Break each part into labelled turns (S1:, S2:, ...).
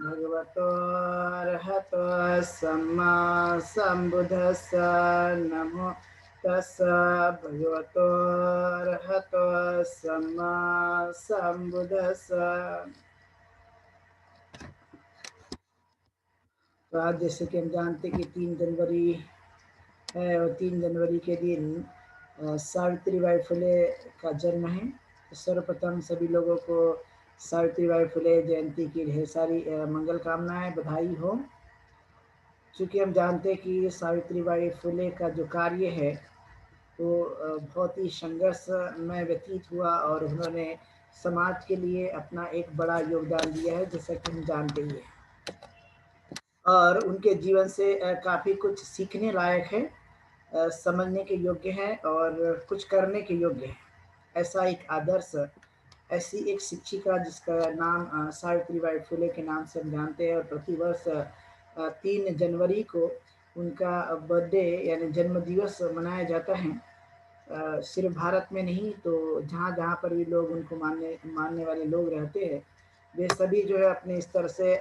S1: भगवतो अरहतो सम्मा सम्बुद्धस्स नमो तस्स भगवतो अरहतो सम्मा सम्बुद्धस्स। तो आज जैसे कि हम जानते कि 3 जनवरी है और 3 जनवरी के दिन सावित्रीबाई फुले का जन्म है। तो सर्वप्रथम सभी लोगों को सावित्रीबाई फुले जयंती की ढेर सारी मंगल कामनाएं, बधाई हो। चूँकि हम जानते हैं कि सावित्रीबाई फुले का जो कार्य है वो बहुत ही संघर्ष में व्यतीत हुआ और उन्होंने समाज के लिए अपना एक बड़ा योगदान दिया है, जैसा कि हम जानते ही हैं। और उनके जीवन से काफ़ी कुछ सीखने लायक है, समझने के योग्य है और कुछ करने के योग्य है। ऐसा एक आदर्श, ऐसी एक शिक्षिका जिसका नाम सावित्रीबाई फुले के नाम से हम जानते हैं। और प्रतिवर्ष 3 जनवरी को उनका बर्थडे यानी जन्म दिवस मनाया जाता है। सिर्फ भारत में नहीं, तो जहाँ जहाँ पर भी लोग उनको मानने वाले लोग रहते हैं, वे सभी जो है अपने स्तर से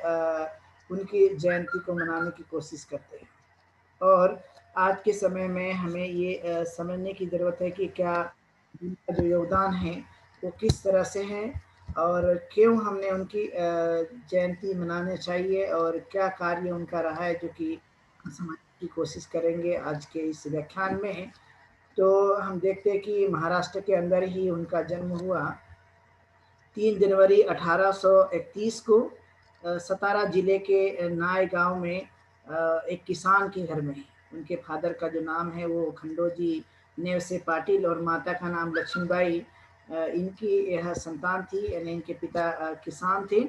S1: उनकी जयंती को मनाने की कोशिश करते हैं। और आज के समय में हमें ये समझने की ज़रूरत है कि क्या उनका जो योगदान है वो किस तरह से है और क्यों हमने उनकी जयंती मनाना चाहिए और क्या कार्य उनका रहा है, जो कि हम समझने की कोशिश करेंगे आज के इस व्याख्यान में। तो हम देखते हैं कि महाराष्ट्र के अंदर ही उनका जन्म हुआ 3 जनवरी 1831 को सतारा जिले के नाय गांव में एक किसान के घर में। उनके फादर का जो नाम है वो खंडोजी नेवसे पाटिल और माता का नाम लक्ष्मीबाई। इनकी यह संतान थी, यानी इनके पिता किसान थे,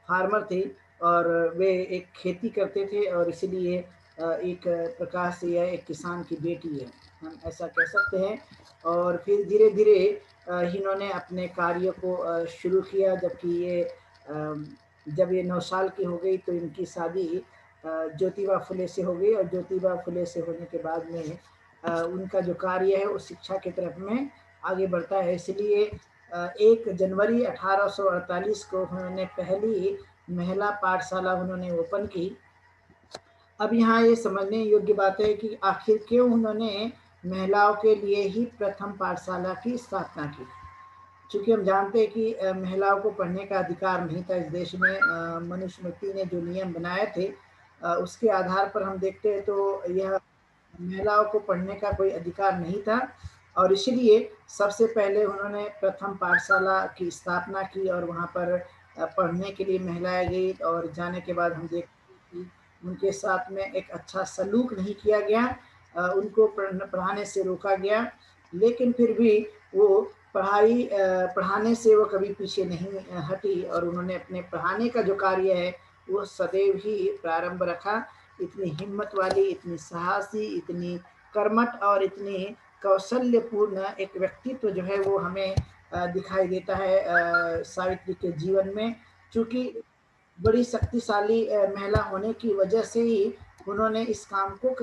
S1: फार्मर थे और वे एक खेती करते थे और इसीलिए एक प्रकार से यह एक किसान की बेटी है, हम ऐसा कह सकते हैं। और फिर धीरे धीरे इन्होंने अपने कार्य को शुरू किया। जबकि ये जब ये 9 साल की हो गई तो इनकी शादी ज्योतिबा फुले से हो गई और ज्योतिबा फुले से होने के बाद में उनका जो कार्य है वो शिक्षा की तरफ में आगे बढ़ता है। इसलिए 1 जनवरी 1848 को उन्होंने पहली महिला पाठशाला उन्होंने ओपन की। अब यहाँ ये समझने योग्य बात है कि आखिर क्यों उन्होंने महिलाओं के लिए ही प्रथम पाठशाला की स्थापना की। चूँकि हम जानते हैं कि महिलाओं को पढ़ने का अधिकार नहीं था इस देश में। मनुस्मृति ने जो नियम बनाए थे उसके आधार पर हम देखते हैं तो यह महिलाओं को पढ़ने का कोई अधिकार नहीं था। और इसलिए सबसे पहले उन्होंने प्रथम पाठशाला की स्थापना की और वहाँ पर पढ़ने के लिए महिलाएं गई। और जाने के बाद हम देखते हैं कि उनके साथ में एक अच्छा सलूक नहीं किया गया, उनको पढ़ाने से रोका गया। लेकिन फिर भी वो पढ़ाने से वो कभी पीछे नहीं हटी और उन्होंने अपने पढ़ाने का जो कार्य है वो सदैव ही प्रारंभ रखा। इतनी हिम्मत वाली, इतनी साहसी, इतनी कर्मठ और इतनी कौशल्यपूर्ण एक व्यक्तित्व जो है वो हमें दिखाई देता है सावित्री के जीवन में। चूँकि बड़ी शक्तिशाली महिला होने की वजह से ही उन्होंने इस काम को,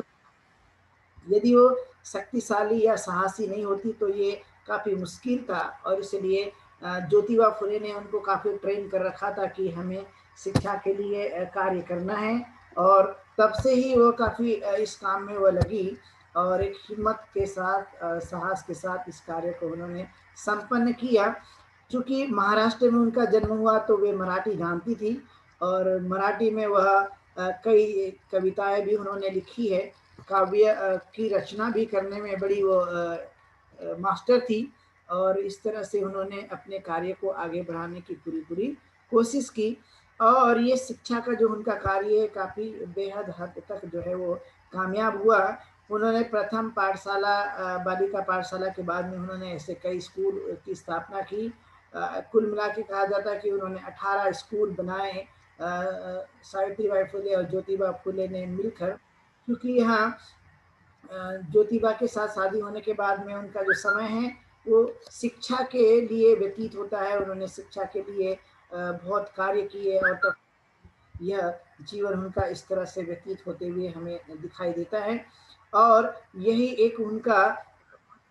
S1: यदि वो शक्तिशाली या साहसी नहीं होती तो ये काफ़ी मुश्किल था। और इसलिए ज्योतिबा फुले ने उनको काफ़ी ट्रेन कर रखा था कि हमें शिक्षा के लिए कार्य करना है। और तब से ही वो काफ़ी इस काम में वो लगी और एक हिम्मत के साथ, साहस के साथ इस कार्य को उन्होंने संपन्न किया। चूँकि महाराष्ट्र में उनका जन्म हुआ तो वे मराठी जानती थी और मराठी में वह कई कविताएं भी उन्होंने लिखी है। काव्य की रचना भी करने में बड़ी वो मास्टर थी। और इस तरह से उन्होंने अपने कार्य को आगे बढ़ाने की पूरी पूरी कोशिश की। और ये शिक्षा का जो उनका कार्य है काफ़ी बेहद हद तक जो है वो कामयाब हुआ। उन्होंने प्रथम पाठशाला, बालिका पाठशाला के बाद में उन्होंने ऐसे कई स्कूल की स्थापना की। कुल मिला के कहा जाता है कि उन्होंने 18 स्कूल बनाए सावित्रीबाई फुले और ज्योतिबा फुले ने मिलकर। क्योंकि यहाँ ज्योतिबा के साथ शादी होने के बाद में उनका जो समय है वो शिक्षा के लिए व्यतीत होता है। उन्होंने शिक्षा के लिए बहुत कार्य किए और तब यह जीवन उनका इस तरह से व्यतीत होते हुए हमें दिखाई देता है। और यही एक उनका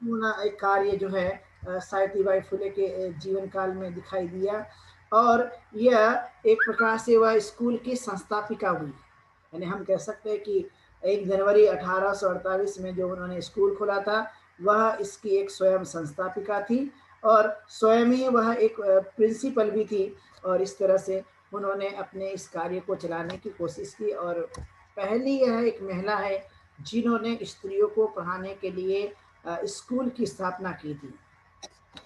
S1: पूर्ण एक कार्य जो है सावित्रीबाई फुले के जीवन काल में दिखाई दिया। और यह एक प्रकार से वह स्कूल की संस्थापिका हुई। यानी हम कह सकते हैं कि 1 जनवरी 1848 में जो उन्होंने स्कूल खोला था, वह इसकी एक स्वयं संस्थापिका थी और स्वयं ही वह एक प्रिंसिपल भी थी। और इस तरह से उन्होंने अपने इस कार्य को चलाने की कोशिश की और पहली यह एक महिला है जिन्होंने स्त्रियों को पढ़ाने के लिए स्कूल की स्थापना की थी।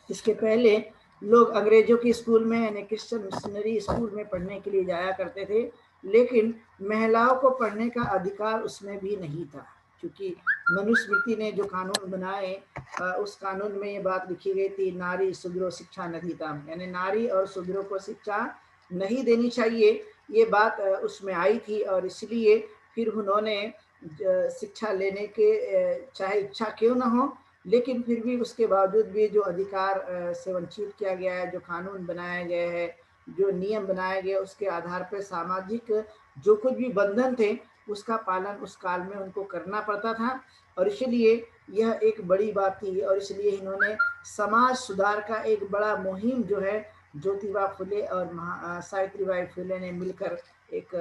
S1: इसके पहले लोग अंग्रेजों के स्कूल में यानी क्रिश्चियन मिशनरी स्कूल में पढ़ने के लिए जाया करते थे, लेकिन महिलाओं को पढ़ने का अधिकार उसमें भी नहीं था, क्योंकि मनुस्मृति ने जो कानून बनाए उस कानून में ये बात लिखी गई थी, नारी शूद्रो शिक्षा नदीताम, यानी नारी और शूद्रों को शिक्षा नहीं देनी चाहिए, ये बात उसमें आई थी। और इसलिए फिर उन्होंने शिक्षा लेने के चाहे इच्छा क्यों ना हो, लेकिन फिर भी उसके बावजूद भी जो अधिकार से वंचित किया गया है, जो कानून बनाए गए हैं, जो नियम बनाए गए, उसके आधार पर सामाजिक जो कुछ भी बंधन थे उसका पालन उस काल में उनको करना पड़ता था। और इसलिए यह एक बड़ी बात थी और इसलिए इन्होंने समाज सुधार का एक बड़ा मुहिम जो है ज्योतिबा फुले और सावित्रीबाई फुले ने मिलकर एक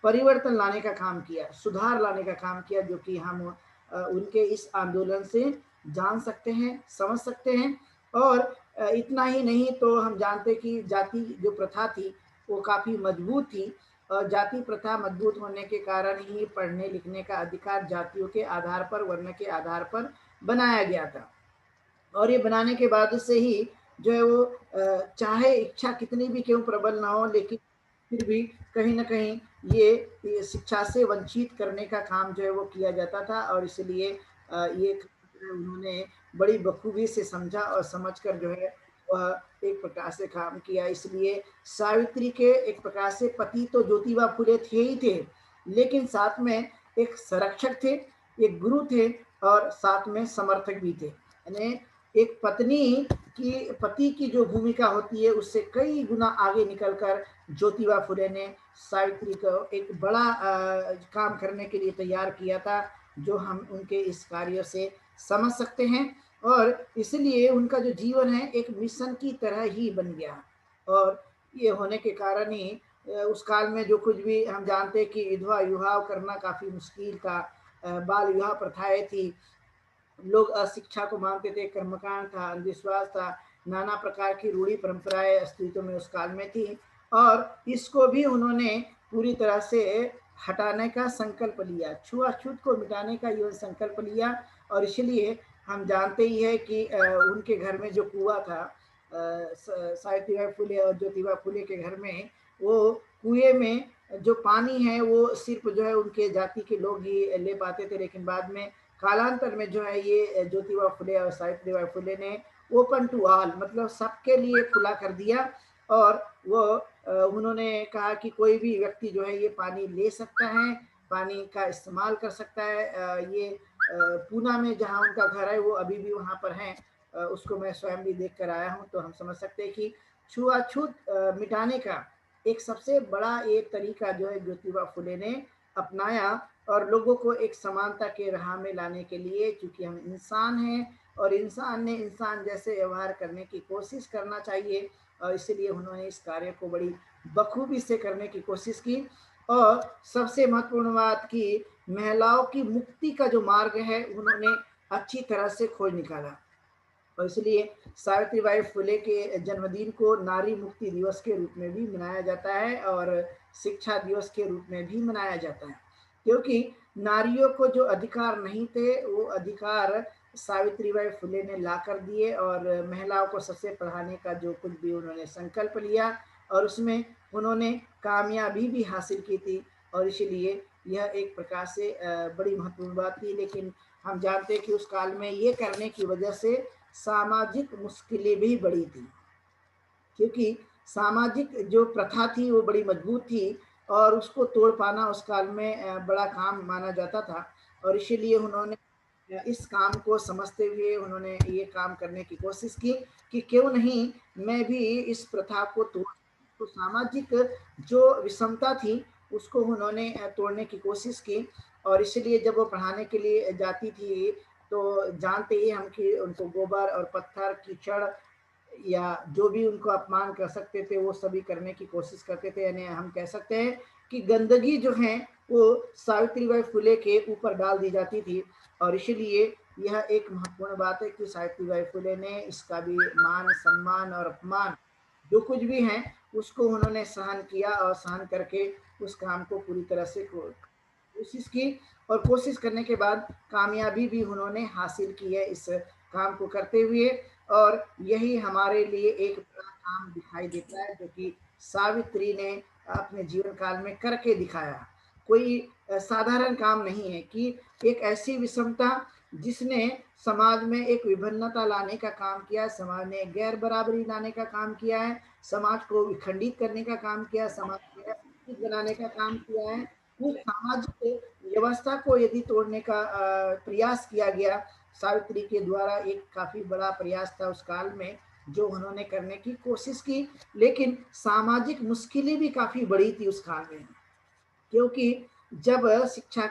S1: परिवर्तन लाने का काम किया, सुधार लाने का काम किया, जो कि हम उनके इस आंदोलन से जान सकते हैं, समझ सकते हैं। और इतना ही नहीं तो हम जानते कि जाति जो प्रथा थी वो काफ़ी मजबूत थी और जाति प्रथा मजबूत होने के कारण ही पढ़ने लिखने का अधिकार जातियों के आधार पर, वर्ण के आधार पर बनाया गया था। और ये बनाने के बाद से ही जो है वो चाहे इच्छा कितनी भी क्यों प्रबल ना हो, लेकिन फिर भी कहीं ना कहीं ये शिक्षा से वंचित करने का काम जो है वो किया जाता था। और इसलिए ये उन्होंने बड़ी बखूबी से समझा और समझकर जो है वह एक प्रकार से काम किया। इसलिए सावित्री के एक प्रकार से पति तो ज्योतिबा फुले थे ही थे, लेकिन साथ में एक संरक्षक थे, एक गुरु थे और साथ में समर्थक भी थे। यानी एक पत्नी की पति की जो भूमिका होती है उससे कई गुना आगे निकलकर ज्योतिबा फुले ने सावित्री को एक बड़ा काम करने के लिए तैयार किया था, जो हम उनके इस कार्य से समझ सकते हैं। और इसलिए उनका जो जीवन है एक मिशन की तरह ही बन गया। और ये होने के कारण ही उस काल में जो कुछ भी हम जानते हैं कि विधवा विवाह करना काफ़ी मुश्किल था, बाल विवाह प्रथाएं थी, लोग अशिक्षा को मानते थे, कर्मकांड था, अंधविश्वास था, नाना प्रकार की रूढ़ी परंपराएं अस्तित्व में उस काल में थी। और इसको भी उन्होंने पूरी तरह से हटाने का संकल्प लिया, छुआछूत को मिटाने का ये संकल्प लिया। और इसलिए हम जानते ही है कि उनके घर में जो कुआं था, सावित्रीबाई फुले और ज्योतिबा फुले के घर में, वो कुएं में जो पानी है वो सिर्फ जो है उनके जाति के लोग ही ले पाते थे, लेकिन बाद में कालांतर में जो है ये ज्योतिबा फुले और सावित्रीबाई फुले ने ओपन टू ऑल, मतलब सबके लिए खुला कर दिया। और वो उन्होंने कहा कि कोई भी व्यक्ति जो है ये पानी ले सकता है, पानी का इस्तेमाल कर सकता है। ये पूना में जहाँ उनका घर है वो अभी भी वहाँ पर है, उसको मैं स्वयं भी देख कर आया हूँ। तो हम समझ सकते हैं कि छुआछूत मिटाने का एक सबसे बड़ा एक तरीका जो है ज्योतिबा फुले ने अपनाया और लोगों को एक समानता के राह में लाने के लिए, क्योंकि हम इंसान हैं और इंसान ने इंसान जैसे व्यवहार करने की कोशिश करना चाहिए। और इसलिए उन्होंने इस कार्य को बड़ी बखूबी से करने की कोशिश की। और सबसे महत्वपूर्ण बात की महिलाओं की मुक्ति का जो मार्ग है उन्होंने अच्छी तरह से खोज निकाला। और इसलिए सावित्रीबाई फुले के जन्मदिन को नारी मुक्ति दिवस के रूप में भी मनाया जाता है और शिक्षा दिवस के रूप में भी मनाया जाता है, क्योंकि नारियों को जो अधिकार नहीं थे वो अधिकार सावित्रीबाई फुले ने ला कर दिए और महिलाओं को सबसे पढ़ाने का जो कुछ भी उन्होंने संकल्प लिया और उसमें उन्होंने कामयाबी भी हासिल की थी। और इसलिए यह एक प्रकार से बड़ी महत्वपूर्ण बात थी। लेकिन हम जानते हैं कि उस काल में ये करने की वजह से सामाजिक मुश्किलें भी बड़ी थी, क्योंकि सामाजिक जो प्रथा थी वो बड़ी मजबूत थी और उसको तोड़ पाना उस काल में बड़ा काम माना जाता था। और इसीलिए उन्होंने इस काम को समझते हुए उन्होंने ये काम करने की कोशिश की कि क्यों नहीं मैं भी इस प्रथा को तोड़। तो सामाजिक जो विषमता थी उसको उन्होंने तोड़ने की कोशिश की। और इसलिए जब वो पढ़ाने के लिए जाती थी तो जानते ही हम कि उनको गोबर और पत्थर कीचड़ या जो भी उनको अपमान कर सकते थे वो सभी करने की कोशिश करते थे। यानी हम कह सकते हैं कि गंदगी जो है वो सावित्रीबाई फुले के ऊपर डाल दी जाती थी। और इसीलिए यह एक महत्वपूर्ण बात है कि सावित्रीबाई फुले ने इसका भी मान सम्मान और अपमान जो कुछ भी है उसको उन्होंने सहन किया और सहन करके उस काम को पूरी तरह से कोशिश की। और कोशिश करने के बाद कामयाबी भी उन्होंने हासिल की है इस काम को करते हुए। और यही हमारे लिए एक बड़ा काम दिखाई देता है जो कि सावित्री ने अपने जीवन काल में करके दिखाया। कोई साधारण काम नहीं है कि एक ऐसी विषमता जिसने समाज में एक विभिन्नता लाने का काम किया, समाज में गैर बराबरी लाने का काम किया है, समाज को विखंडित करने का काम किया, समाज को अशिक्षित बनाने का काम किया है। उस सामाजिक व्यवस्था को यदि तोड़ने का प्रयास किया गया सावित्री के द्वारा, एक काफी बड़ा प्रयास था उस काल में जो उन्होंने करने की कोशिश की। लेकिन सामाजिक मुश्किलें भी काफी बड़ी थी उस काल में, क्योंकि जब शिक्षा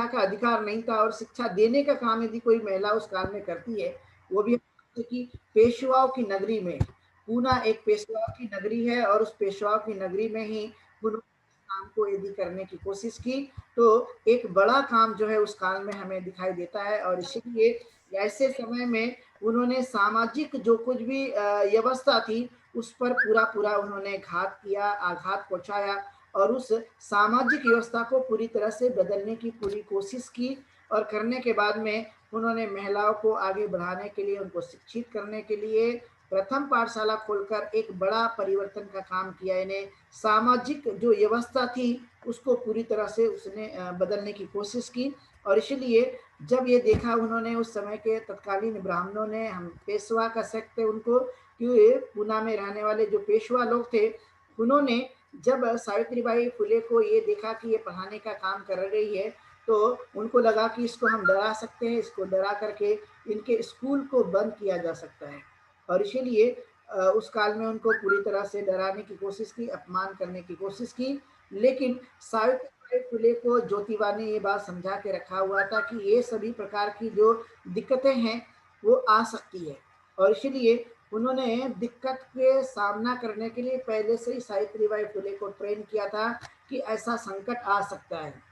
S1: का अधिकार नहीं था और शिक्षा देने का काम यदि कोई महिला उस काल में करती है, वो भी कि पेशवाओं की नगरी में, पूना एक पेशवाओं की नगरी है और उस पेशवाओं की नगरी में ही उन्होंने काम को यदि करने की कोशिश की तो एक बड़ा काम जो है उस काल में हमें दिखाई देता है। और इसीलिए ऐसे समय में उन्होंने सामाजिक जो कुछ भी व्यवस्था थी उस पर पूरा पूरा उन्होंने घात किया, आघात पहुंचाया और उस सामाजिक व्यवस्था को पूरी तरह से बदलने की पूरी कोशिश की। और करने के बाद में उन्होंने महिलाओं को आगे बढ़ाने के लिए, उनको शिक्षित करने के लिए प्रथम पाठशाला खोलकर एक बड़ा परिवर्तन का काम किया। इन्हें सामाजिक जो व्यवस्था थी उसको पूरी तरह से उसने बदलने की कोशिश की। और इसलिए जब ये देखा उन्होंने, उस समय के तत्कालीन ब्राह्मणों ने, हम पेशवा कह सकते उनको, कि पूना में रहने वाले जो पेशवा लोग थे, उन्होंने जब सावित्रीबाई फुले को ये देखा कि ये पढ़ाने का काम कर रही है तो उनको लगा कि इसको हम डरा सकते हैं, इसको डरा करके इनके स्कूल को बंद किया जा सकता है। और इसीलिए उस काल में उनको पूरी तरह से डराने की कोशिश की, अपमान करने की कोशिश की। लेकिन सावित्रीबाई फुले को ज्योतिबा ने ये बात समझा के रखा हुआ था कि ये सभी प्रकार की जो दिक्कतें हैं वो आ सकती है। और इसीलिए उन्होंने दिक्कत के सामना करने के लिए पहले से ही सावित्रीबाई फुले को ट्रेन किया था कि ऐसा संकट आ सकता है,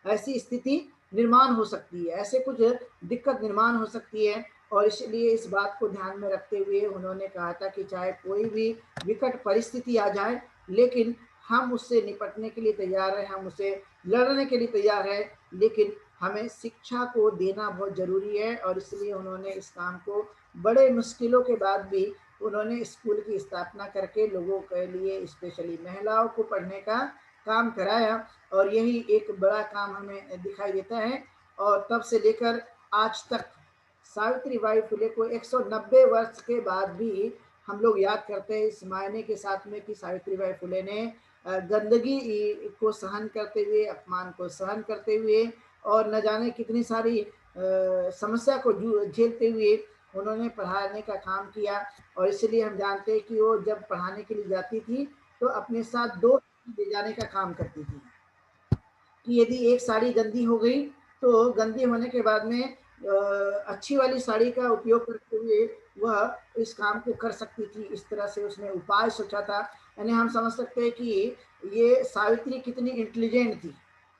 S1: ऐसी स्थिति निर्माण हो सकती है, ऐसे कुछ दिक्कत निर्माण हो सकती है। और इसलिए इस बात को ध्यान में रखते हुए उन्होंने कहा था कि चाहे कोई भी विकट परिस्थिति आ जाए लेकिन हम उससे निपटने के लिए तैयार हैं, हम उसे लड़ने के लिए तैयार है, लेकिन हमें शिक्षा को देना बहुत जरूरी है। और इसलिए उन्होंने इस काम को बड़े मुश्किलों के बाद भी उन्होंने स्कूल की स्थापना करके लोगों के लिए, स्पेशली महिलाओं को पढ़ने का काम कराया। और यही एक बड़ा काम हमें दिखाई देता है। और तब से लेकर आज तक सावित्रीबाई फुले को 190 वर्ष के बाद भी हम लोग याद करते हैं, इस मायने के साथ में कि सावित्रीबाई फुले ने गंदगी को सहन करते हुए, अपमान को सहन करते हुए और न जाने कितनी सारी समस्या को झेलते हुए उन्होंने पढ़ाने का काम किया। और इसलिए हम जानते हैं कि वो जब पढ़ाने के लिए जाती थी तो अपने साथ 2 ले जाने का काम करती थी कि यदि एक साड़ी गंदी हो गई तो गंदी होने के बाद में अच्छी वाली साड़ी का उपयोग करते हुए वह इस काम को कर सकती थी। इस तरह से उसने उपाय सोचा था। यानी हम समझ सकते हैं कि ये सावित्री कितनी इंटेलिजेंट थी,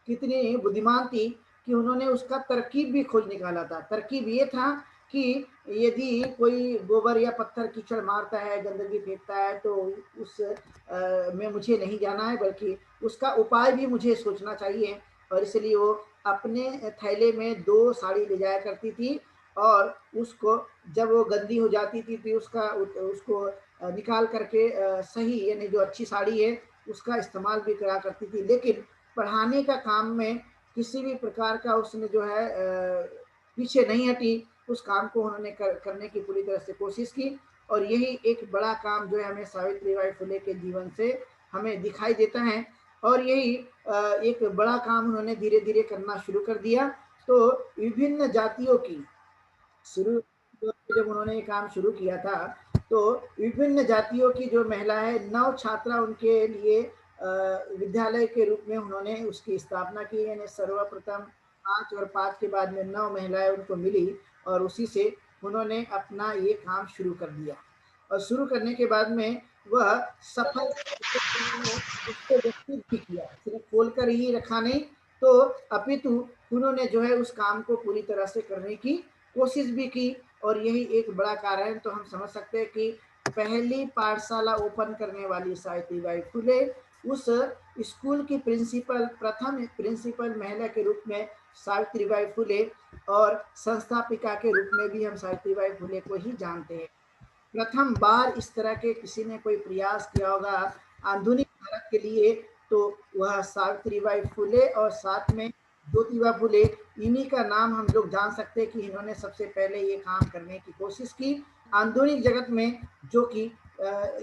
S1: कितनी बुद्धिमान थी कि उन्होंने उसका तरकीब भी खोज निकाला था। तरकीब ये था कि यदि कोई गोबर या पत्थर कीचड़ मारता है, गंदगी फेंकता है तो उस में मुझे नहीं जाना है, बल्कि उसका उपाय भी मुझे सोचना चाहिए। और इसलिए वो अपने थैले में 2 साड़ी ले जाया करती थी और उसको जब वो गंदी हो जाती थी तो उसको निकाल करके सही, यानी जो अच्छी साड़ी है उसका इस्तेमाल भी करा करती थी। लेकिन पढ़ाने का काम में किसी भी प्रकार का उसने जो है पीछे नहीं हटी, उस काम को उन्होंने करने की पूरी तरह से कोशिश की। और यही एक बड़ा काम जो है हमें सावित्रीबाई फुले के जीवन से हमें दिखाई देता है। और यही एक बड़ा काम उन्होंने धीरे धीरे करना शुरू कर दिया। तो विभिन्न जातियों की शुरू, जब उन्होंने ये काम शुरू किया था तो विभिन्न जातियों की जो महिला है, 9 छात्रा उनके लिए विद्यालय के रूप में उन्होंने उसकी स्थापना की। यानी सर्वप्रथम 5 और 5 के बाद में 9 महिलाएं उनको मिली और उसी से उन्होंने अपना ये काम शुरू कर दिया और शुरू करने के बाद में वह सफल उसको विकसित भी किया, सिर्फ खोल कर ही रखा नहीं, तो अपितु उन्होंने जो है उस काम को पूरी तरह से करने की कोशिश भी की। और यही एक बड़ा कारण है। तो हम समझ सकते हैं कि पहली पाठशाला ओपन करने वाली सावित्रीबाई फुले, उस स्कूल की प्रिंसिपल, प्रथम प्रिंसिपल महिला के रूप में सावित्रीबाई फुले, और संस्थापिका के रूप में भी हम सावित्रीबाई फुले को ही जानते हैं। प्रथम बार इस तरह के किसी ने कोई प्रयास किया होगा आधुनिक भारत के लिए, तो वह सावित्रीबाई फुले और साथ में ज्योतिबा फुले, इन्हीं का नाम हम लोग जान सकते हैं कि इन्होंने सबसे पहले ये काम करने की कोशिश की आधुनिक जगत में, जो कि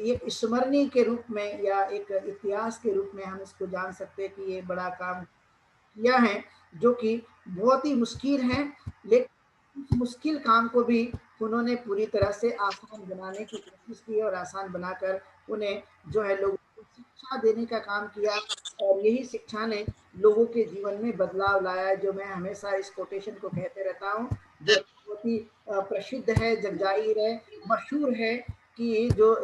S1: एक स्मरणीय के रूप में या एक इतिहास के रूप में हम इसको जान सकते हैं कि ये बड़ा काम किया है, जो कि बहुत ही मुश्किल है, लेकिन मुश्किल काम को भी उन्होंने पूरी तरह से आसान बनाने की कोशिश की और आसान बनाकर उन्हें जो है लोगों को शिक्षा देने का काम किया। और यही शिक्षा ने लोगों के जीवन में बदलाव लाया है, जो मैं हमेशा इस कोटेशन को कहते रहता हूँ, जो बहुत ही प्रसिद्ध है, जगजाहिर है, मशहूर है, कि जो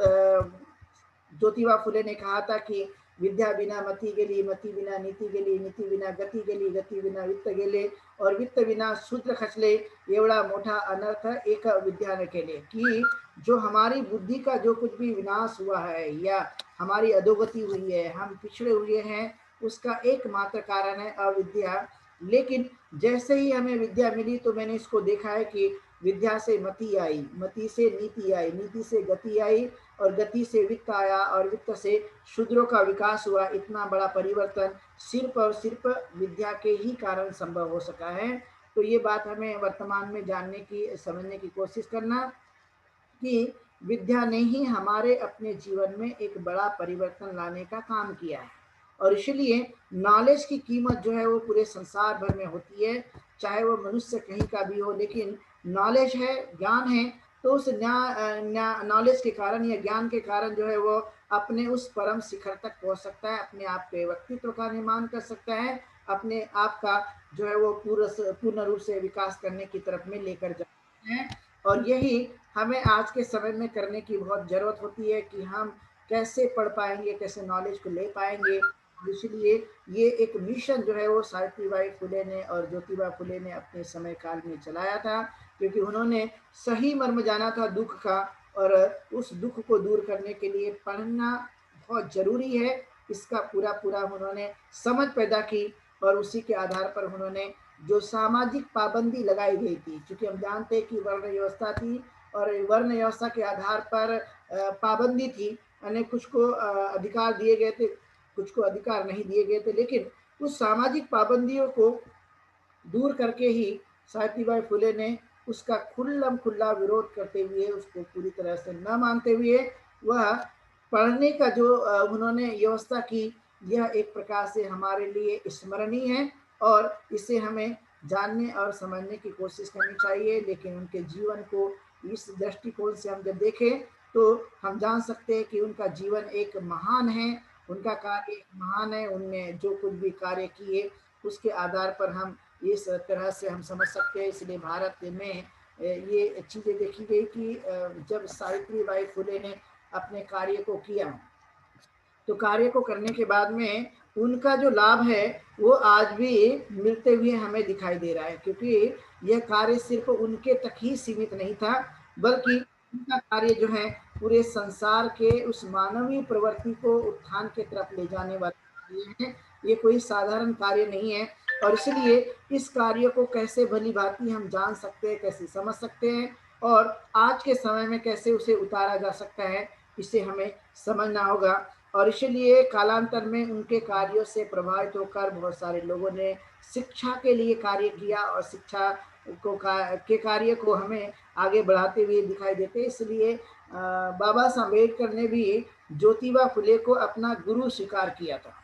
S1: ज्योतिबा फुले ने कहा था कि विद्या बिना मती गेली, मती बिना नीति गेली, नीति बिना गती गेली, गती बिना वित्त गेले, और वित्त बिना शूद्र खचले, एवढा मोठा अनर्थ एक विद्या न केले। कि जो हमारी बुद्धि का जो कुछ भी विनाश हुआ है या हमारी अधोगति हुई है, हम पिछड़े हुए हैं, उसका एकमात्र कारण है अविद्या। लेकिन जैसे ही हमें विद्या मिली, तो मैंने इसको देखा है कि विद्या से मति आई, मति से नीति आई, नीति से गति आई, और गति से वित्त आया, और वित्त से शूद्रों का विकास हुआ। इतना बड़ा परिवर्तन सिर्फ और सिर्फ विद्या के ही कारण संभव हो सका है। तो ये बात हमें वर्तमान में जानने की, समझने की कोशिश करना कि विद्या ने ही हमारे अपने जीवन में एक बड़ा परिवर्तन लाने का काम किया है। और इसलिए नॉलेज की कीमत जो है वो पूरे संसार भर में होती है, चाहे वो मनुष्य कहीं का भी हो, लेकिन नॉलेज है, ज्ञान है, तो उस नॉलेज के कारण या ज्ञान के कारण जो है वो अपने उस परम शिखर तक पहुंच सकता है, अपने आप के व्यक्तित्व का निर्माण कर सकता है, अपने आप का जो है वो पूर्ण रूप से विकास करने की तरफ में लेकर जाते हैं। और यही हमें आज के समय में करने की बहुत ज़रूरत होती है कि हम कैसे पढ़ पाएंगे, कैसे नॉलेज को ले पाएंगे। इसलिए ये एक मिशन जो है वो सावित्रीबाई फुले ने और ज्योतिबा फुले ने अपने समय काल में चलाया था, क्योंकि उन्होंने सही मर्म जाना था दुख का, और उस दुख को दूर करने के लिए पढ़ना बहुत जरूरी है, इसका पूरा पूरा उन्होंने समझ पैदा की। और उसी के आधार पर उन्होंने जो सामाजिक पाबंदी लगाई गई थी, क्योंकि हम जानते हैं कि वर्ण व्यवस्था थी, और वर्ण व्यवस्था के आधार पर पाबंदी थी, यानी कुछ को अधिकार दिए गए थे, कुछ को अधिकार नहीं दिए गए थे, लेकिन उस सामाजिक पाबंदियों को दूर करके ही सावित्रीबाई फुले ने उसका खुल्लम खुल्ला विरोध करते हुए, उसको पूरी तरह से न मानते हुए, वह पढ़ने का जो उन्होंने व्यवस्था की, यह एक प्रकार से हमारे लिए स्मरणीय है, और इसे हमें जानने और समझने की कोशिश करनी चाहिए। लेकिन उनके जीवन को इस दृष्टिकोण से हम जब देखें, तो हम जान सकते हैं कि उनका जीवन एक महान है, उनका कार्य एक महान है, उनने जो कुछ भी कार्य किए उसके आधार पर हम इस तरह से हम समझ सकते हैं। इसलिए भारत में ये चीज़ें देखी गई कि जब सावित्रीबाई फुले ने अपने कार्य को किया, तो कार्य को करने के बाद में उनका जो लाभ है वो आज भी मिलते हुए हमें दिखाई दे रहा है, क्योंकि यह कार्य सिर्फ उनके तक ही सीमित नहीं था, बल्कि उनका कार्य जो है पूरे संसार के उस मानवीय प्रवृत्ति को उत्थान के तरफ ले जाने वाला कार्य है। ये कोई साधारण कार्य नहीं है। और इसलिए इस कार्य को कैसे भली भांति हम जान सकते हैं, कैसे समझ सकते हैं, और आज के समय में कैसे उसे उतारा जा सकता है, इसे हमें समझना होगा। और इसलिए कालांतर में उनके कार्यों से प्रभावित होकर बहुत सारे लोगों ने शिक्षा के लिए कार्य किया, और शिक्षा के कार्य को हमें आगे बढ़ाते हुए दिखाई देते। इसलिए बाबा साहब अम्बेडकर ने भी ज्योतिबा फुले को अपना गुरु स्वीकार किया था,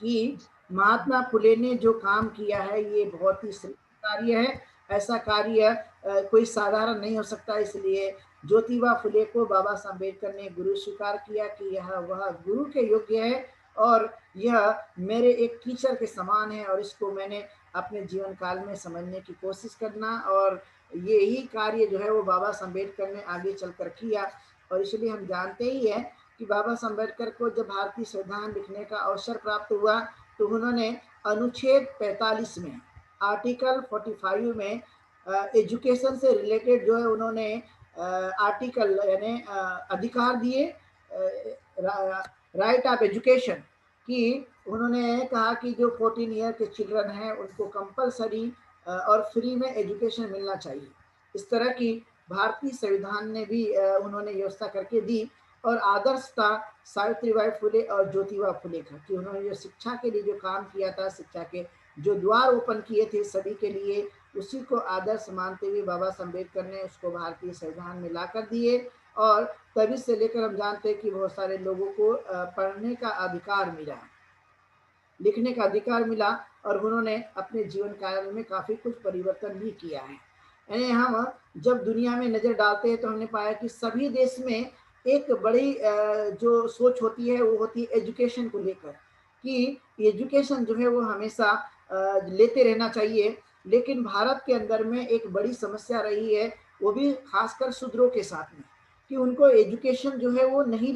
S1: कि महात्मा फुले ने जो काम किया है ये बहुत ही श्रेष्ठ कार्य है, ऐसा कार्य कोई साधारण नहीं हो सकता। इसलिए ज्योतिबा फुले को बाबा साहब अम्बेडकर ने गुरु स्वीकार किया कि यह वह गुरु के योग्य है, और यह मेरे एक टीचर के समान है, और इसको मैंने अपने जीवन काल में समझने की कोशिश करना, और यही कार्य जो है वो बाबा साहब अम्बेडकर ने आगे चलकर किया। और इसलिए हम जानते ही हैं कि बाबा साहब अम्बेडकर को जब भारतीय संविधान लिखने का अवसर प्राप्त हुआ तो उन्होंने अनुच्छेद 45 में, आर्टिकल 45 में एजुकेशन से रिलेटेड जो है उन्होंने आर्टिकल यानी अधिकार दिए, राइट ऑफ एजुकेशन की। उन्होंने कहा कि जो 14 ईयर के चिल्ड्रन हैं उनको कंपलसरी और फ्री में एजुकेशन मिलना चाहिए। इस तरह की भारतीय संविधान ने भी उन्होंने व्यवस्था करके दी। और आदर्श था सावित्रीबाई फुले और ज्योतिबा फुले का कि उन्होंने जो शिक्षा के लिए जो काम किया था, शिक्षा के जो द्वार ओपन किए थे सभी के लिए, उसी को आदर्श मानते हुए बाबा साहब अम्बेडकर ने उसको भारतीय संविधान में ला कर दिए। और तभी से लेकर हम जानते हैं कि बहुत सारे लोगों को पढ़ने का अधिकार मिला, लिखने का अधिकार मिला, और उन्होंने अपने जीवन काल में काफ़ी कुछ परिवर्तन भी किया है। यानी हम जब दुनिया में नज़र डालते हैं तो हमने पाया कि सभी देश में एक बड़ी जो सोच होती है वो होती है एजुकेशन को लेकर, कि एजुकेशन जो है वो हमेशा लेते रहना चाहिए। लेकिन भारत के अंदर में एक बड़ी समस्या रही है, वो भी खासकर शूद्रों के साथ में, कि उनको एजुकेशन जो है वो नहीं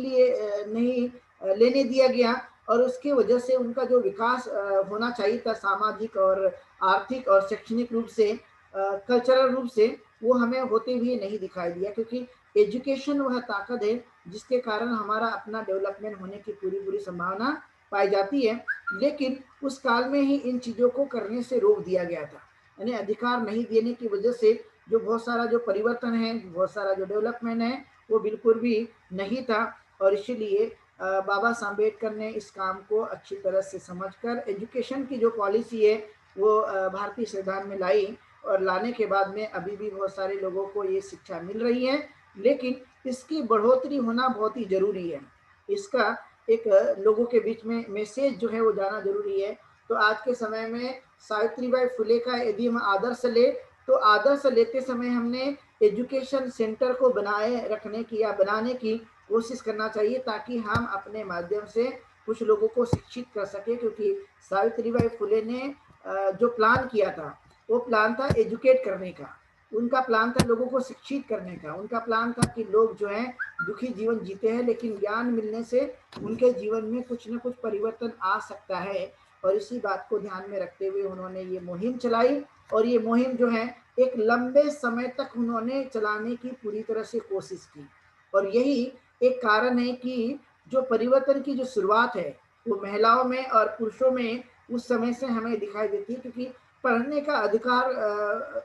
S1: लेने दिया गया। और उसकी वजह से उनका जो विकास होना चाहिए था सामाजिक और आर्थिक और शैक्षणिक रूप से, कल्चरल रूप से, वो हमें होते हुए नहीं दिखाई दिया। क्योंकि एजुकेशन वह ताकत है जिसके कारण हमारा अपना डेवलपमेंट होने की पूरी पूरी संभावना पाई जाती है। लेकिन उस काल में ही इन चीज़ों को करने से रोक दिया गया था, यानी अधिकार नहीं देने की वजह से जो बहुत सारा जो परिवर्तन है, बहुत सारा जो डेवलपमेंट है वो बिल्कुल भी नहीं था। और इसीलिए बाबा साहब अम्बेडकर ने इस काम को अच्छी तरह से समझकर एजुकेशन की जो पॉलिसी है वो भारतीय संविधान में लाई। और लाने के बाद में अभी भी बहुत सारे लोगों को ये शिक्षा मिल रही है, लेकिन इसकी बढ़ोतरी होना बहुत ही जरूरी है। इसका एक लोगों के बीच में मैसेज जो है वो जाना जरूरी है। तो आज के समय में सावित्रीबाई फुले का यदि हम आदर्श ले, तो आदर्श लेते समय हमने एजुकेशन सेंटर को बनाए रखने की या बनाने की कोशिश करना चाहिए, ताकि हम अपने माध्यम से कुछ लोगों को शिक्षित कर सके। क्योंकि सावित्रीबाई फुले ने जो प्लान किया था वो प्लान था एजुकेट करने का, उनका प्लान था लोगों को शिक्षित करने का। उनका प्लान था कि लोग जो हैं दुखी जीवन जीते हैं, लेकिन ज्ञान मिलने से उनके जीवन में कुछ न कुछ परिवर्तन आ सकता है। और इसी बात को ध्यान में रखते हुए उन्होंने ये मुहिम चलाई। और ये मुहिम जो है एक लंबे समय तक उन्होंने चलाने की पूरी तरह से कोशिश की। और यही एक कारण है कि जो परिवर्तन की जो शुरुआत है वो महिलाओं में और पुरुषों में उस समय से हमें दिखाई देती है। क्योंकि पढ़ने का अधिकार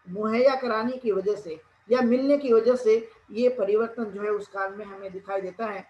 S1: मुहैया कराने की वजह से या मिलने की वजह से ये परिवर्तन जो है उस काल में हमें दिखाई देता है।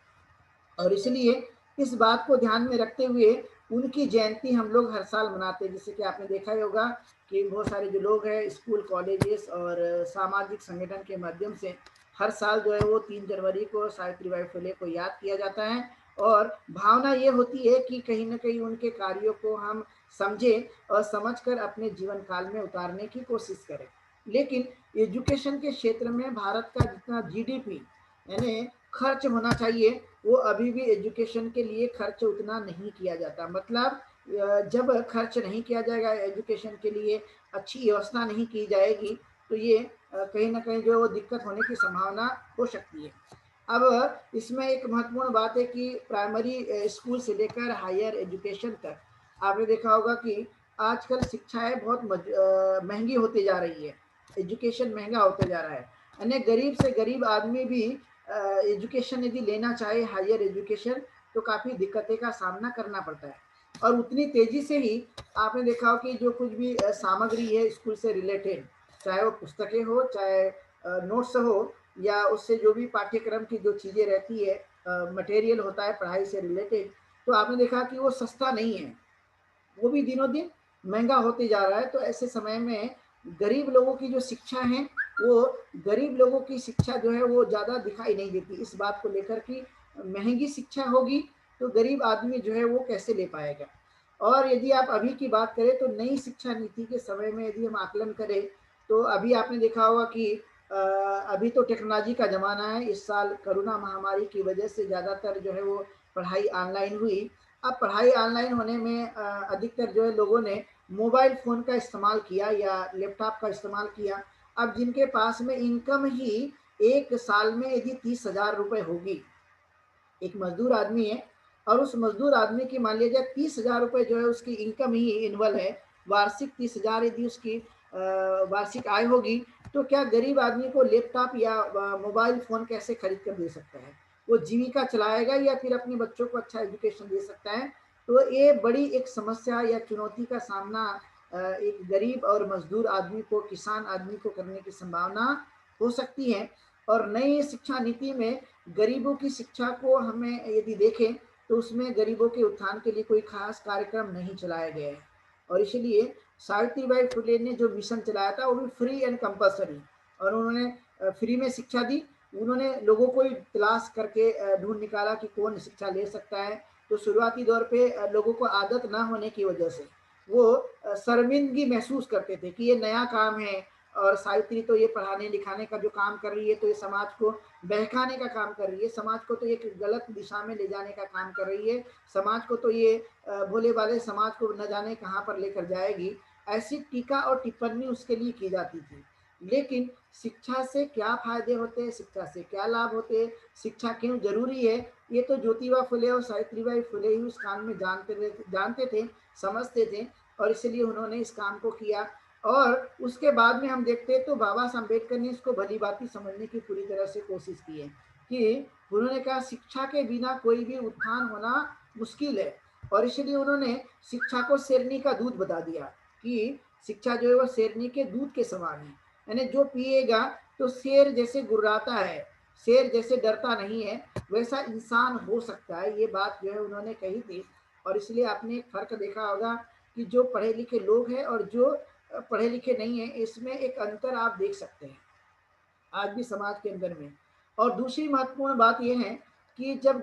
S1: और इसलिए इस बात को ध्यान में रखते हुए उनकी जयंती हम लोग हर साल मनाते हैं। जैसे कि आपने देखा ही होगा कि बहुत सारे जो लोग हैं स्कूल, कॉलेजेस और सामाजिक संगठन के माध्यम से हर साल जो है वो 3 जनवरी को सावित्रीबाई फुले को याद किया जाता है। और भावना ये होती है कि कहीं ना कहीं उनके कार्यों को हम समझें और समझकर अपने जीवन काल में उतारने की कोशिश करें। लेकिन एजुकेशन के क्षेत्र में भारत का जितना जीडीपी यानी खर्च होना चाहिए, वो अभी भी एजुकेशन के लिए खर्च उतना नहीं किया जाता। मतलब जब खर्च नहीं किया जाएगा एजुकेशन के लिए, अच्छी व्यवस्था नहीं की जाएगी, तो ये कहीं ना कहीं जो वो दिक्कत होने की संभावना हो सकती है। अब इसमें एक महत्वपूर्ण बात है कि प्राइमरी स्कूल से लेकर हायर एजुकेशन तक आपने देखा होगा कि आजकल शिक्षाएं बहुत महंगी होती जा रही है, एजुकेशन महंगा होता जा रहा है। यानी गरीब से गरीब आदमी भी एजुकेशन यदि लेना चाहे, हायर एजुकेशन, तो काफ़ी दिक्कतें का सामना करना पड़ता है। और उतनी तेज़ी से ही आपने देखा हो कि जो कुछ भी सामग्री है स्कूल से रिलेटेड, चाहे वो पुस्तकें हो, चाहे नोट्स हो, या उससे जो भी पाठ्यक्रम की जो चीज़ें रहती है, मटेरियल होता है पढ़ाई से रिलेटेड, तो आपने देखा कि वो सस्ता नहीं है, वो भी दिनों दिन महंगा होते जा रहा है। तो ऐसे समय में गरीब लोगों की जो शिक्षा है, वो गरीब लोगों की शिक्षा जो है वो ज़्यादा दिखाई नहीं देती, इस बात को लेकर कि महंगी शिक्षा होगी तो गरीब आदमी जो है वो कैसे ले पाएगा। और यदि आप अभी की बात करें तो नई शिक्षा नीति के समय में यदि हम आकलन करें, तो अभी आपने देखा होगा कि अभी तो टेक्नोलॉजी का ज़माना है। इस साल कोरोना महामारी की वजह से ज़्यादातर जो है वो पढ़ाई ऑनलाइन हुई। अब पढ़ाई ऑनलाइन होने में अधिकतर जो है लोगों ने मोबाइल फ़ोन का इस्तेमाल किया या लैपटॉप का इस्तेमाल किया। अब जिनके पास में इनकम ही एक साल में यदि 30,000 रुपए होगी, एक मजदूर आदमी है और उस मजदूर आदमी की मान लीजिए 30,000 रुपए जो है उसकी इनकम ही एनुअल है, वार्षिक 30,000 यदि उसकी वार्षिक आय होगी, तो क्या गरीब आदमी को लैपटॉप या मोबाइल फोन कैसे खरीद कर दे सकता है? वो जीविका चलाएगा या फिर अपने बच्चों को अच्छा एजुकेशन दे सकता है? तो ये बड़ी एक समस्या या चुनौती का सामना एक गरीब और मजदूर आदमी को, किसान आदमी को करने की संभावना हो सकती है। और नई शिक्षा नीति में गरीबों की शिक्षा को हमें यदि देखें तो उसमें गरीबों के उत्थान के लिए कोई खास कार्यक्रम नहीं चलाया गया है। और इसलिए सावित्रीबाई फुले ने जो मिशन चलाया था वो भी फ्री एंड कंपल्सरी, और उन्होंने फ्री में शिक्षा दी। उन्होंने लोगों को ही तलाश करके ढूंढ निकाला कि कौन शिक्षा ले सकता है। तो शुरुआती दौर पे लोगों को आदत ना होने की वजह से वो शर्मिंदगी महसूस करते थे कि ये नया काम है, और सावित्री तो ये पढ़ाने लिखाने का जो काम कर रही है तो ये समाज को बहकाने का काम कर रही है, समाज को तो एक गलत दिशा में ले जाने का काम कर रही है, समाज को तो ये भोले वाले समाज को न जाने कहाँ पर लेकर जाएगी। ऐसी टीका और टिप्पणी उसके लिए की जाती थी। लेकिन शिक्षा से क्या फायदे होते हैं, शिक्षा से क्या लाभ होते हैं, शिक्षा क्यों जरूरी है, ये तो ज्योतिबा फुले और सावित्रीबाई फुले ही उस काम में जानते थे, समझते थे, और इसलिए उन्होंने इस काम को किया। और उसके बाद में हम देखते हैं तो बाबा साहब अम्बेडकर ने इसको भली भांति समझने की पूरी तरह से कोशिश की है कि उन्होंने कहा शिक्षा के बिना कोई भी उत्थान होना मुश्किल है। और इसलिए उन्होंने शिक्षा को शेरनी का दूध बता दिया कि शिक्षा जो है वो शेरनी के दूध के समान है, यानी जो पिएगा तो शेर जैसे गुर्राता है, शेर जैसे डरता नहीं है, वैसा इंसान हो सकता है। ये बात जो है उन्होंने कही थी। और इसलिए आपने एक फर्क देखा होगा कि जो पढ़े लिखे लोग हैं और जो पढ़े लिखे नहीं है, इसमें एक अंतर आप देख सकते हैं आज भी समाज के अंदर में। और दूसरी महत्वपूर्ण बात यह है कि जब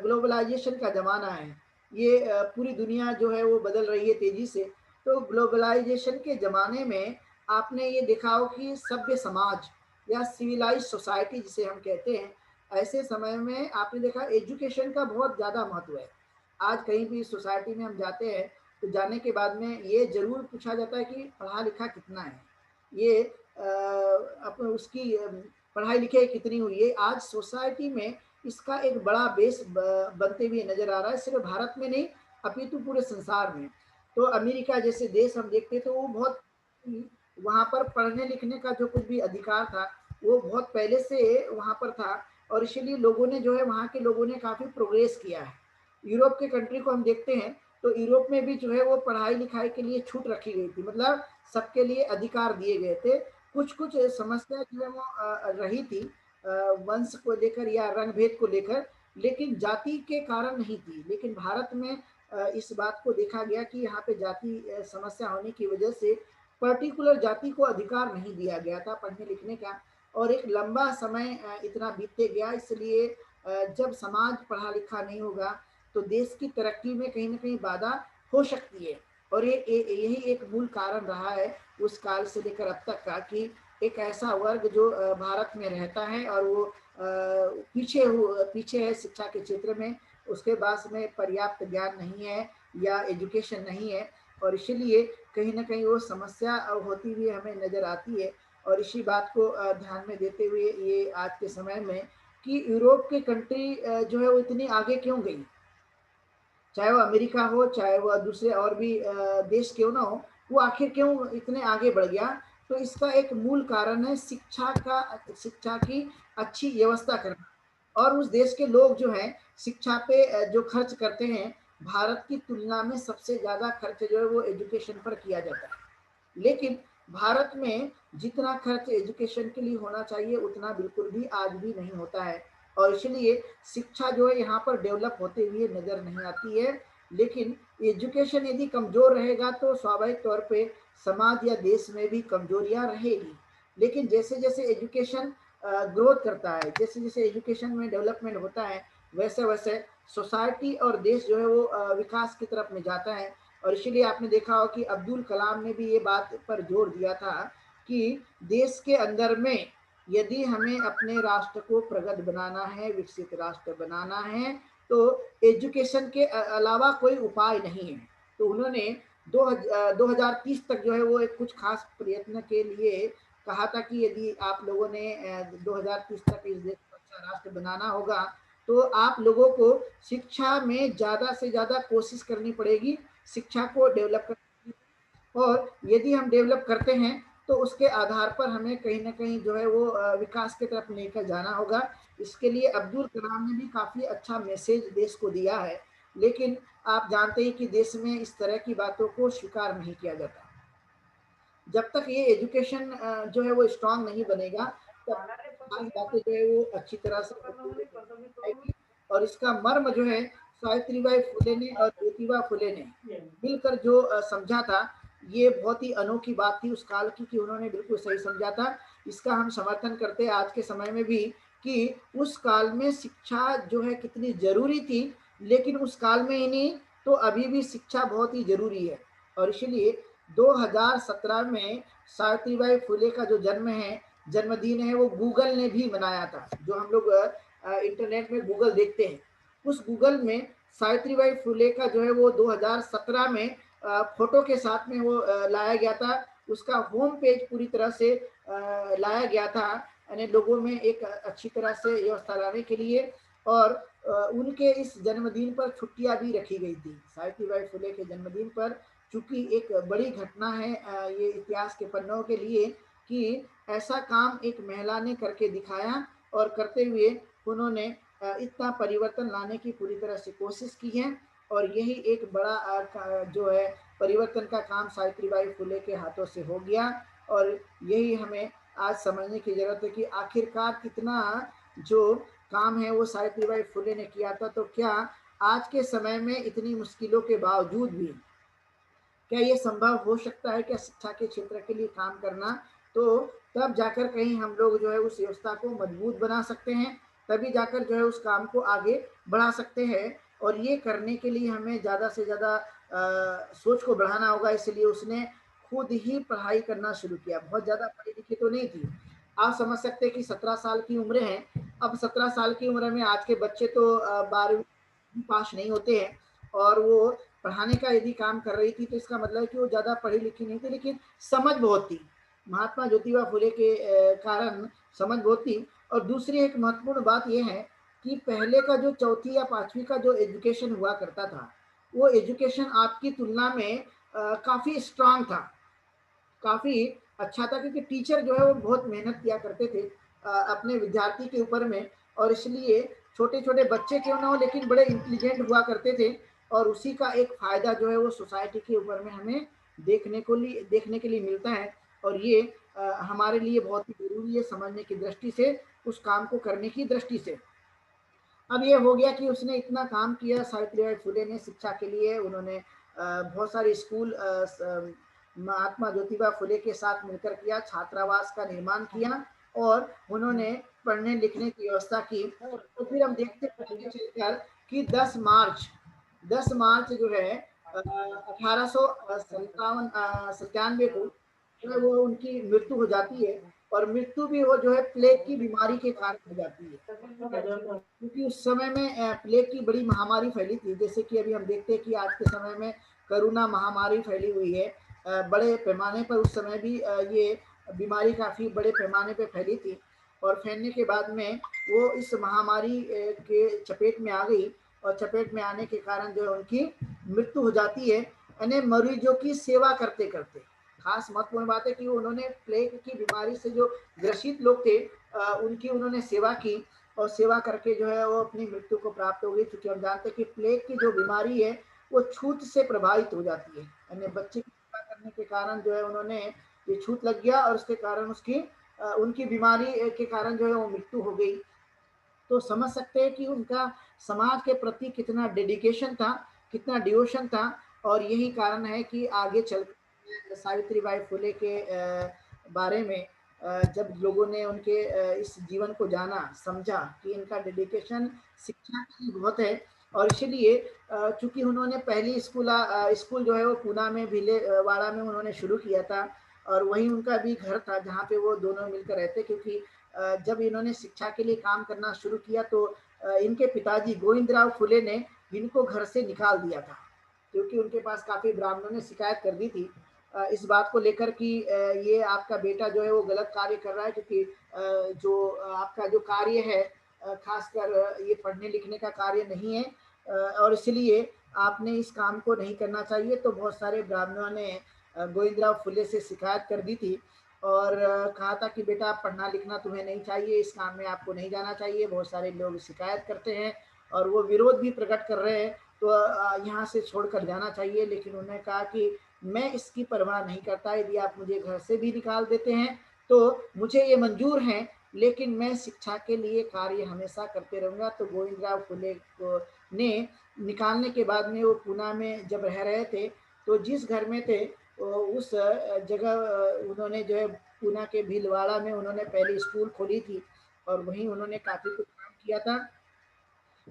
S1: ग्लोबलाइजेशन का ज़माना है, ये पूरी दुनिया जो है वो बदल रही है तेज़ी से, तो ग्लोबलाइजेशन के ज़माने में आपने ये देखा हो कि सभ्य समाज या सिविलाइज सोसाइटी जिसे हम कहते हैं, ऐसे समय में आपने देखा एजुकेशन का बहुत ज़्यादा महत्व है। आज कहीं भी सोसाइटी में हम जाते हैं तो जाने के बाद में ये ज़रूर पूछा जाता है कि पढ़ा लिखा कितना है, ये अपन उसकी पढ़ाई लिखाई कितनी हुई है। आज सोसाइटी में इसका एक बड़ा बेस बनते हुए नजर आ रहा है, सिर्फ भारत में नहीं अपितु पूरे संसार में। तो अमेरिका जैसे देश हम देखते तो वो बहुत वहाँ पर पढ़ने लिखने का जो कुछ भी अधिकार था वो बहुत पहले से वहाँ पर था, और इसीलिए लोगों ने जो है वहाँ के लोगों ने काफ़ी प्रोग्रेस किया है। यूरोप के कंट्री को हम देखते हैं तो यूरोप में भी जो है वो पढ़ाई लिखाई के लिए छूट रखी गई थी, मतलब सबके लिए अधिकार दिए गए थे। कुछ कुछ समस्या जो है वो रही थी वंश को लेकर या रंग भेद को लेकर, लेकिन जाति के कारण नहीं थी। लेकिन भारत में इस बात को देखा गया कि यहाँ पे जाति समस्या होने की वजह से पर्टिकुलर जाति को अधिकार नहीं दिया गया था पढ़ने लिखने का, और एक लंबा समय इतना बीतते गया। इसलिए जब समाज पढ़ा लिखा नहीं होगा तो देश की तरक्की में कहीं ना कहीं बाधा हो सकती है। और यही एक मूल कारण रहा है उस काल से लेकर अब तक का कि एक ऐसा वर्ग जो भारत में रहता है और वो पीछे है शिक्षा के क्षेत्र में, उसके पास में पर्याप्त ज्ञान नहीं है या एजुकेशन नहीं है, और इसीलिए कहीं ना कहीं वो समस्या होती हुई हमें नजर आती है। और इसी बात को ध्यान में देते हुए ये आज के समय में कि यूरोप की कंट्री जो है वो इतनी आगे क्यों गई, चाहे वो अमेरिका हो चाहे वह दूसरे और भी देश क्यों ना हो, वो आखिर क्यों इतने आगे बढ़ गया। तो इसका एक मूल कारण है शिक्षा की अच्छी व्यवस्था करना। और उस देश के लोग जो हैं शिक्षा पे जो खर्च करते हैं, भारत की तुलना में सबसे ज़्यादा खर्च जो है वो एजुकेशन पर किया जाता है। लेकिन भारत में जितना खर्च एजुकेशन के लिए होना चाहिए उतना बिल्कुल भी आज भी नहीं होता है, और इसलिए शिक्षा जो है यहाँ पर डेवलप होते हुए नजर नहीं आती है। लेकिन एजुकेशन यदि कमजोर रहेगा तो स्वाभाविक तौर पे समाज या देश में भी कमजोरियां रहेगी। लेकिन जैसे जैसे एजुकेशन ग्रोथ करता है, जैसे जैसे एजुकेशन में डेवलपमेंट होता है, वैसे वैसे सोसाइटी और देश जो है वो विकास की तरफ में जाता है। और इसीलिए आपने देखा हो कि अब्दुल कलाम ने भी ये बात पर जोर दिया था कि देश के अंदर में यदि हमें अपने राष्ट्र को प्रगत बनाना है, विकसित राष्ट्र बनाना है, तो एजुकेशन के अलावा कोई उपाय नहीं है। तो उन्होंने 2030 तक जो है वो एक कुछ खास प्रयत्न के लिए कहा था कि यदि आप लोगों ने 2030 तक इस देश को अच्छा राष्ट्र बनाना होगा तो आप लोगों को शिक्षा में ज़्यादा से ज़्यादा कोशिश करनी पड़ेगी, शिक्षा को डेवलप करनी, और यदि हम डेवलप करते हैं तो उसके आधार पर हमें कहीं ना कहीं जो है वो विकास की तरफ लेकर जाना होगा। इसके लिए अब्दुल कलाम ने भी काफ़ी अच्छा मैसेज देश को दिया है, लेकिन आप जानते हैं कि देश में इस तरह की बातों को स्वीकार नहीं किया जाता। जब तक ये एजुकेशन जो है वो स्ट्रांग नहीं बनेगा तब सारी बातें जो है वो अच्छी तरह से आएगी। और इसका मर्म जो है सावित्रीबाई फुले ने और ज्योतिबा फुले ने मिलकर जो समझा था, ये बहुत ही अनोखी बात थी उस काल की कि उन्होंने बिल्कुल सही समझा था। इसका हम समर्थन करते हैं आज के समय में भी कि उस काल में शिक्षा जो है कितनी जरूरी थी, लेकिन उस काल में ही नहीं तो अभी भी शिक्षा बहुत ही जरूरी है। और इसलिए 2017 में सावित्रीबाई फुले का जो जन्मदिन है वो गूगल ने भी मनाया था। जो हम लोग इंटरनेट में गूगल देखते हैं, उस गूगल में सावित्रीबाई फुले का जो है वो 2017 में फोटो के साथ में वो लाया गया था। उसका होम पेज पूरी तरह से लाया गया था, यानी लोगों में एक अच्छी तरह से व्यवस्था लाने के लिए। और उनके इस जन्मदिन पर छुट्टियां भी रखी गई थी। सावित्रीबाई फुले के जन्मदिन पर चूंकि एक बड़ी घटना है ये इतिहास के पन्नों के लिए कि ऐसा काम एक महिला ने करके दिखाया, और करते हुए उन्होंने इतना परिवर्तन लाने की पूरी तरह से कोशिश की है। और यही एक बड़ा जो है परिवर्तन का काम सावित्रीबाई फुले के हाथों से हो गया। और यही हमें आज समझने की जरूरत है कि आखिरकार कितना जो काम है वो सावित्रीबाई फुले ने किया था। तो क्या आज के समय में इतनी मुश्किलों के बावजूद भी क्या ये संभव हो सकता है क्या शिक्षा के क्षेत्र के लिए काम करना? तो तब जाकर कहीं हम लोग जो है उस व्यवस्था को मजबूत बना सकते हैं, तभी जाकर जो है उस काम को आगे बढ़ा सकते हैं। और ये करने के लिए हमें ज़्यादा से ज़्यादा सोच को बढ़ाना होगा। इसलिए उसने खुद ही पढ़ाई करना शुरू किया। बहुत ज़्यादा पढ़ी लिखी तो नहीं थी। आप समझ सकते हैं कि 17 साल की उम्र है। अब 17 साल की उम्र में आज के बच्चे तो 12वीं पास नहीं होते हैं, और वो पढ़ाने का यदि काम कर रही थी तो इसका मतलब है कि वो ज़्यादा पढ़ी लिखी नहीं थी, लेकिन समझ बहुत थी। महात्मा ज्योतिबा फुले के कारण समझ बहुत थी। और दूसरी एक महत्वपूर्ण बात यह है कि पहले का जो चौथी या पांचवी का जो एजुकेशन हुआ करता था, वो एजुकेशन आपकी तुलना में काफ़ी स्ट्रांग था, काफ़ी अच्छा था, क्योंकि टीचर जो है वो बहुत मेहनत किया करते थे अपने विद्यार्थी के ऊपर में। और इसलिए छोटे छोटे बच्चे क्यों ना हो लेकिन बड़े इंटेलिजेंट हुआ करते थे। और उसी का एक फायदा जो है वो सोसाइटी के ऊपर में हमें देखने के लिए मिलता है। और ये हमारे लिए बहुत ही जरूरी है समझने की दृष्टि से, उस काम को करने की दृष्टि से। अब ये हो गया कि उसने इतना काम किया सावित्रीबाई फुले ने शिक्षा के लिए। उन्होंने बहुत सारे स्कूल महात्मा ज्योतिबा फुले के साथ मिलकर किया, छात्रावास का निर्माण किया, और उन्होंने पढ़ने लिखने की व्यवस्था की। तो फिर हम देखते हैं आगे चलकर कि 10 मार्च जो है 1897 को जो है वो उनकी मृत्यु हो जाती है। और मृत्यु भी वो जो है प्लेग की बीमारी के कारण हो जाती है, क्योंकि उस समय में प्लेग की बड़ी महामारी फैली थी। जैसे कि अभी हम देखते हैं कि आज के समय में कोरोना महामारी फैली हुई है बड़े पैमाने पर। उस समय भी ये बीमारी काफ़ी बड़े पैमाने पर फैली थी, और फैलने के बाद में वो इस महामारी के चपेट में आ गई। और चपेट में आने के कारण जो है उनकी मृत्यु हो जाती है, यानी मरीजों की सेवा करते करते। खास महत्वपूर्ण बात है कि उन्होंने प्लेग की बीमारी से जो ग्रसित लोग थे उनकी उन्होंने सेवा की, और सेवा करके जो है वो अपनी मृत्यु को प्राप्त हो गई। क्योंकि हम जानते हैं कि प्लेग की जो बीमारी है वो छूत से प्रभावित हो जाती है, यानी बच्चे की सेवा करने के कारण जो है उन्होंने ये छूत लग गया, और उसके कारण उसकी उनकी बीमारी के कारण जो है वो मृत्यु हो गई। तो समझ सकते हैं कि उनका समाज के प्रति कितना डेडिकेशन था, कितना डिवोशन था। और यही कारण है कि आगे चल सावित्रीबाई फुले के बारे में जब लोगों ने उनके इस जीवन को जाना समझा कि इनका डेडिकेशन शिक्षा के लिए बहुत है। और इसलिए चूंकि उन्होंने पहली स्कूल जो है वो पूना में भीलवाड़ा में उन्होंने शुरू किया था, और वहीं उनका भी घर था जहाँ पे वो दोनों मिलकर रहते। क्योंकि जब इन्होंने शिक्षा के लिए काम करना शुरू किया तो इनके पिताजी गोविंदराव फुले ने इनको घर से निकाल दिया था, क्योंकि उनके पास काफ़ी ब्राह्मणों ने शिकायत कर दी थी। इस बात को लेकर कि ये आपका बेटा जो है वो गलत कार्य कर रहा है, क्योंकि जो आपका जो कार्य है खासकर ये पढ़ने लिखने का कार्य नहीं है, और इसलिए आपने इस काम को नहीं करना चाहिए। तो बहुत सारे ब्राह्मणों ने गोविंदराव फुले से शिकायत कर दी थी और कहा था कि बेटा पढ़ना लिखना तुम्हें नहीं चाहिए, इस काम में आपको नहीं जाना चाहिए। बहुत सारे लोग शिकायत करते हैं और वो विरोध भी प्रकट कर रहे हैं, तो यहाँ से छोड़कर जाना चाहिए। लेकिन उन्होंने कहा कि मैं इसकी परवाह नहीं करता, यदि आप मुझे घर से भी निकाल देते हैं तो मुझे ये मंजूर है, लेकिन मैं शिक्षा के लिए कार्य हमेशा करते रहूँगा। तो गोविंदराव फुले को ने निकालने के बाद में वो पूना में जब रह रहे थे, तो जिस घर में थे उस जगह उन्होंने जो है पूना के भीलवाड़ा में उन्होंने पहले स्कूल खोली थी और वहीं उन्होंने काफ़ी कुछ काम किया था।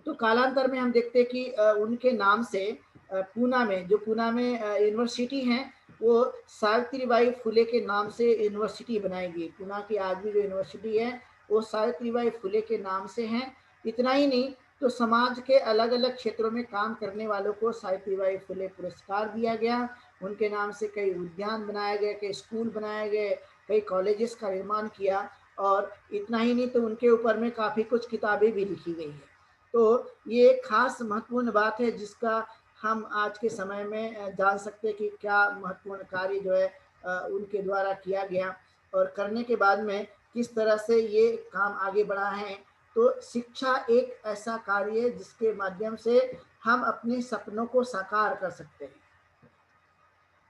S1: तो कालांतर में हम देखते हैं कि उनके नाम से पूना में यूनिवर्सिटी है, वो सावित्रीबाई फुले के नाम से यूनिवर्सिटी बनाई गई। पूना की आज भी जो यूनिवर्सिटी है वो सावित्रीबाई फुले के नाम से है। इतना ही नहीं, तो समाज के अलग अलग क्षेत्रों में काम करने वालों को सावित्रीबाई फुले पुरस्कार दिया गया। उनके नाम से कई उद्यान बनाए गए, कई स्कूल बनाए गए, कई कॉलेजेस का निर्माण किया। और इतना ही नहीं, तो उनके ऊपर में काफ़ी कुछ किताबें भी लिखी गई है। तो ये एक खास महत्वपूर्ण बात है जिसका हम आज के समय में जान सकते हैं कि क्या महत्वपूर्ण कार्य जो है उनके द्वारा किया गया और करने के बाद में किस तरह से ये काम आगे बढ़ा है। तो शिक्षा एक ऐसा कार्य है जिसके माध्यम से हम अपने सपनों को साकार कर सकते हैं।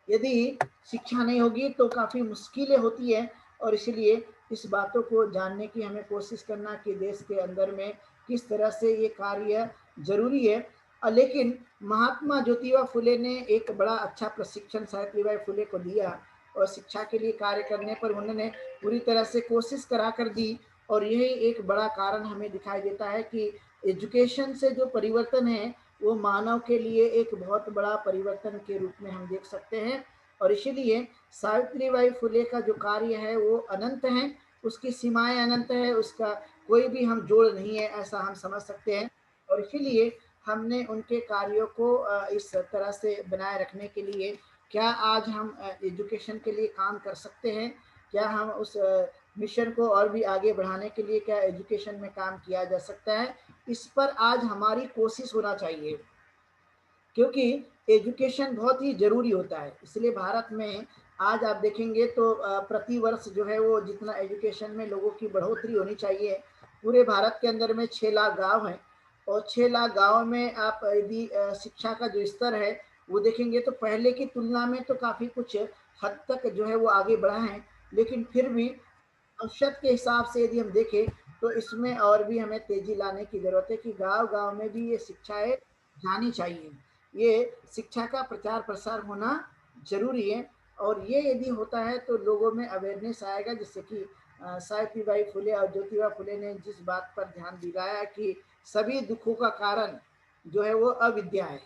S1: यदि शिक्षा नहीं होगी तो काफ़ी मुश्किलें होती हैं, और इसलिए इस बातों को जानने की हमें कोशिश करना कि देश के अंदर में किस तरह से ये कार्य ज़रूरी है। लेकिन महात्मा ज्योतिबा फुले ने एक बड़ा अच्छा प्रशिक्षण सावित्रीबाई फुले को दिया और शिक्षा के लिए कार्य करने पर उन्होंने पूरी तरह से कोशिश करा कर दी। और यही एक बड़ा कारण हमें दिखाई देता है कि एजुकेशन से जो परिवर्तन है वो मानव के लिए एक बहुत बड़ा परिवर्तन के रूप में हम देख सकते हैं। और इसीलिए सावित्रीबाई फुले का जो कार्य है वो अनंत है, उसकी सीमाएं अनंत है, उसका कोई भी हम जोड़ नहीं है, ऐसा हम समझ सकते हैं। और इसीलिए हमने उनके कार्यों को इस तरह से बनाए रखने के लिए क्या आज हम एजुकेशन के लिए काम कर सकते हैं, क्या हम उस मिशन को और भी आगे बढ़ाने के लिए क्या एजुकेशन में काम किया जा सकता है, इस पर आज हमारी कोशिश होना चाहिए। क्योंकि एजुकेशन बहुत ही ज़रूरी होता है। इसलिए भारत में आज आप देखेंगे तो प्रति वर्ष जो है वो जितना एजुकेशन में लोगों की बढ़ोतरी होनी चाहिए। पूरे भारत के अंदर में 6 लाख गाँव हैं और 6 लाख गाँव में आप यदि शिक्षा का जो स्तर है वो देखेंगे तो पहले की तुलना में तो काफ़ी कुछ हद तक जो है वो आगे बढ़ा है। लेकिन फिर भी औसत के हिसाब से यदि हम देखें तो इसमें और भी हमें तेज़ी लाने की ज़रूरत है कि गाँव-गाँव में भी ये शिक्षाएँ जानी चाहिए। ये शिक्षा का प्रचार प्रसार होना ज़रूरी है और ये यदि होता है तो लोगों में अवेयरनेस आएगा, जिससे कि सावित्रीबाई फुले और ज्योतिबा फुले ने जिस बात पर ध्यान दिलाया कि सभी दुखों का कारण जो है वो अविद्या है।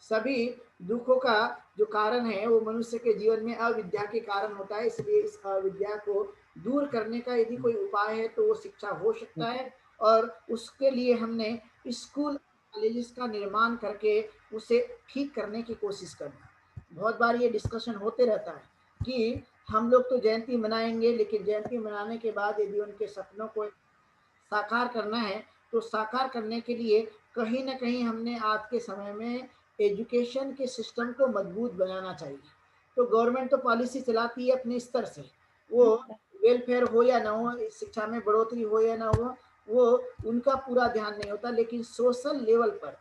S1: सभी दुखों का जो कारण है वो मनुष्य के जीवन में अविद्या के कारण होता है। इसलिए इस अविद्या को दूर करने का यदि कोई उपाय है तो वो शिक्षा हो सकता है और उसके लिए हमने स्कूल कॉलेजेस का निर्माण करके उसे ठीक करने की कोशिश करना। बहुत बार ये डिस्कशन होते रहता है कि हम लोग तो जयंती मनाएंगे, लेकिन जयंती मनाने के बाद यदि उनके सपनों को साकार करना है तो साकार करने के लिए कहीं न कहीं हमने आज के समय में एजुकेशन के सिस्टम को मजबूत बनाना चाहिए। तो गवर्नमेंट तो पॉलिसी चलाती है अपने स्तर से, वो वेलफेयर हो या ना हो, शिक्षा में बढ़ोतरी हो या ना हो, वो उनका पूरा ध्यान नहीं होता। लेकिन सोशल लेवल पर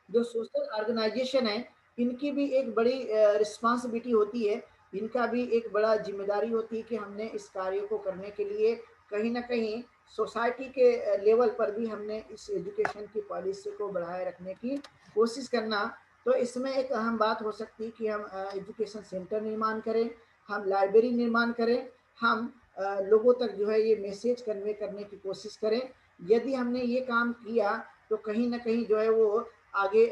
S1: जो सोशल ऑर्गेनाइजेशन है, इनकी भी एक बड़ी रिस्पॉन्सिबिलिटी होती है, इनका भी एक बड़ा जिम्मेदारी होती है कि हमने इस कार्य को करने के लिए कहीं न कहीं सोसाइटी के लेवल पर भी हमने इस एजुकेशन की पॉलिसी को बढ़ाए रखने की कोशिश करना। तो इसमें एक अहम बात हो सकती है कि हम एजुकेशन सेंटर निर्माण करें, हम लाइब्रेरी निर्माण करें, हम लोगों तक जो है ये मैसेज कन्वे करने की कोशिश करें। यदि हमने ये काम किया तो कहीं न कहीं जो है वो आगे